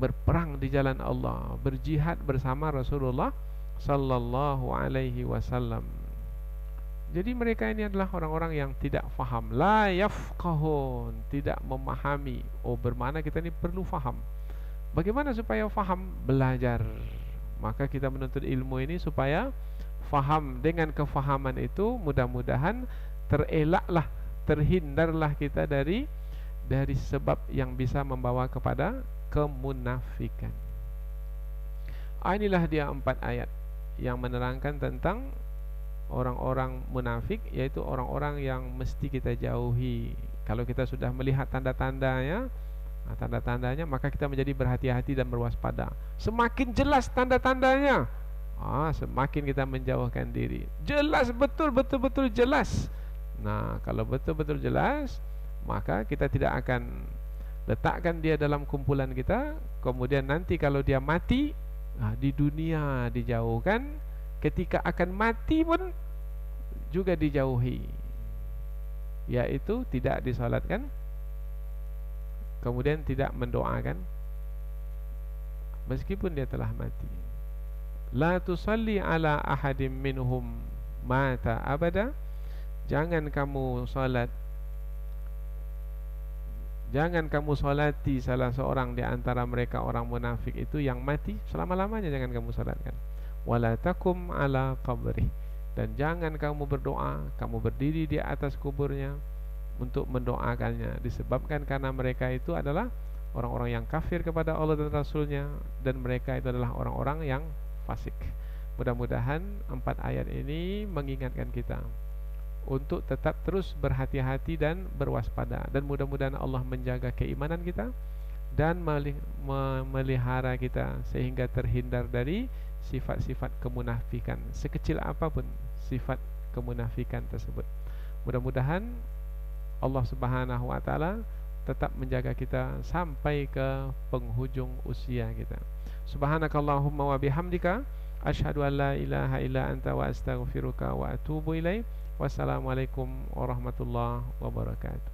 berperang di jalan Allah, berjihad bersama Rasulullah sallallahu alaihi wasallam. Jadi mereka ini adalah orang-orang yang tidak faham, la yafqahun, tidak memahami. Oh, bermakna kita ini perlu faham. Bagaimana supaya faham? Belajar. Maka kita menuntut ilmu ini supaya faham. Dengan kefahaman itu mudah-mudahan terelaklah, terhindarlah kita dari sebab yang bisa membawa kepada kemunafikan. Inilah dia 4 ayat yang menerangkan tentang orang-orang munafik, yaitu orang-orang yang mesti kita jauhi. Kalau kita sudah melihat tanda-tandanya, maka kita menjadi berhati-hati dan berwaspada. Semakin jelas tanda-tandanya, semakin kita menjauhkan diri. Jelas, betul-betul jelas. Nah, kalau betul-betul jelas, maka kita tidak akan letakkan dia dalam kumpulan kita. Kemudian nanti kalau dia mati, di dunia dijauhkan, ketika akan mati pun juga dijauhi, yaitu tidak disalatkan, kemudian tidak mendoakan meskipun dia telah mati. La tusalli ala ahadim minhum mata abada, jangan kamu salati salah seorang di antara mereka orang munafik itu yang mati selama-lamanya, jangan kamu salatkan. Wala takum ala qabrih, dan jangan kamu berdoa, kamu berdiri di atas kuburnya untuk mendoakannya, disebabkan karena mereka itu adalah orang-orang yang kafir kepada Allah dan Rasulnya, dan mereka itu adalah orang-orang yang fasik. Mudah-mudahan 4 ayat ini mengingatkan kita untuk tetap terus berhati-hati dan berwaspada, dan mudah-mudahan Allah menjaga keimanan kita dan memelihara kita sehingga terhindar dari sifat-sifat kemunafikan, sekecil apapun sifat kemunafikan tersebut. Mudah-mudahan Allah Subhanahu wa taala tetap menjaga kita sampai ke penghujung usia kita. Subhanakallahumma wa bihamdika asyhadu an la ilaha illa anta wa astaghfiruka wa atubu ilaik. Wassalamualaikum warahmatullahi wabarakatuh.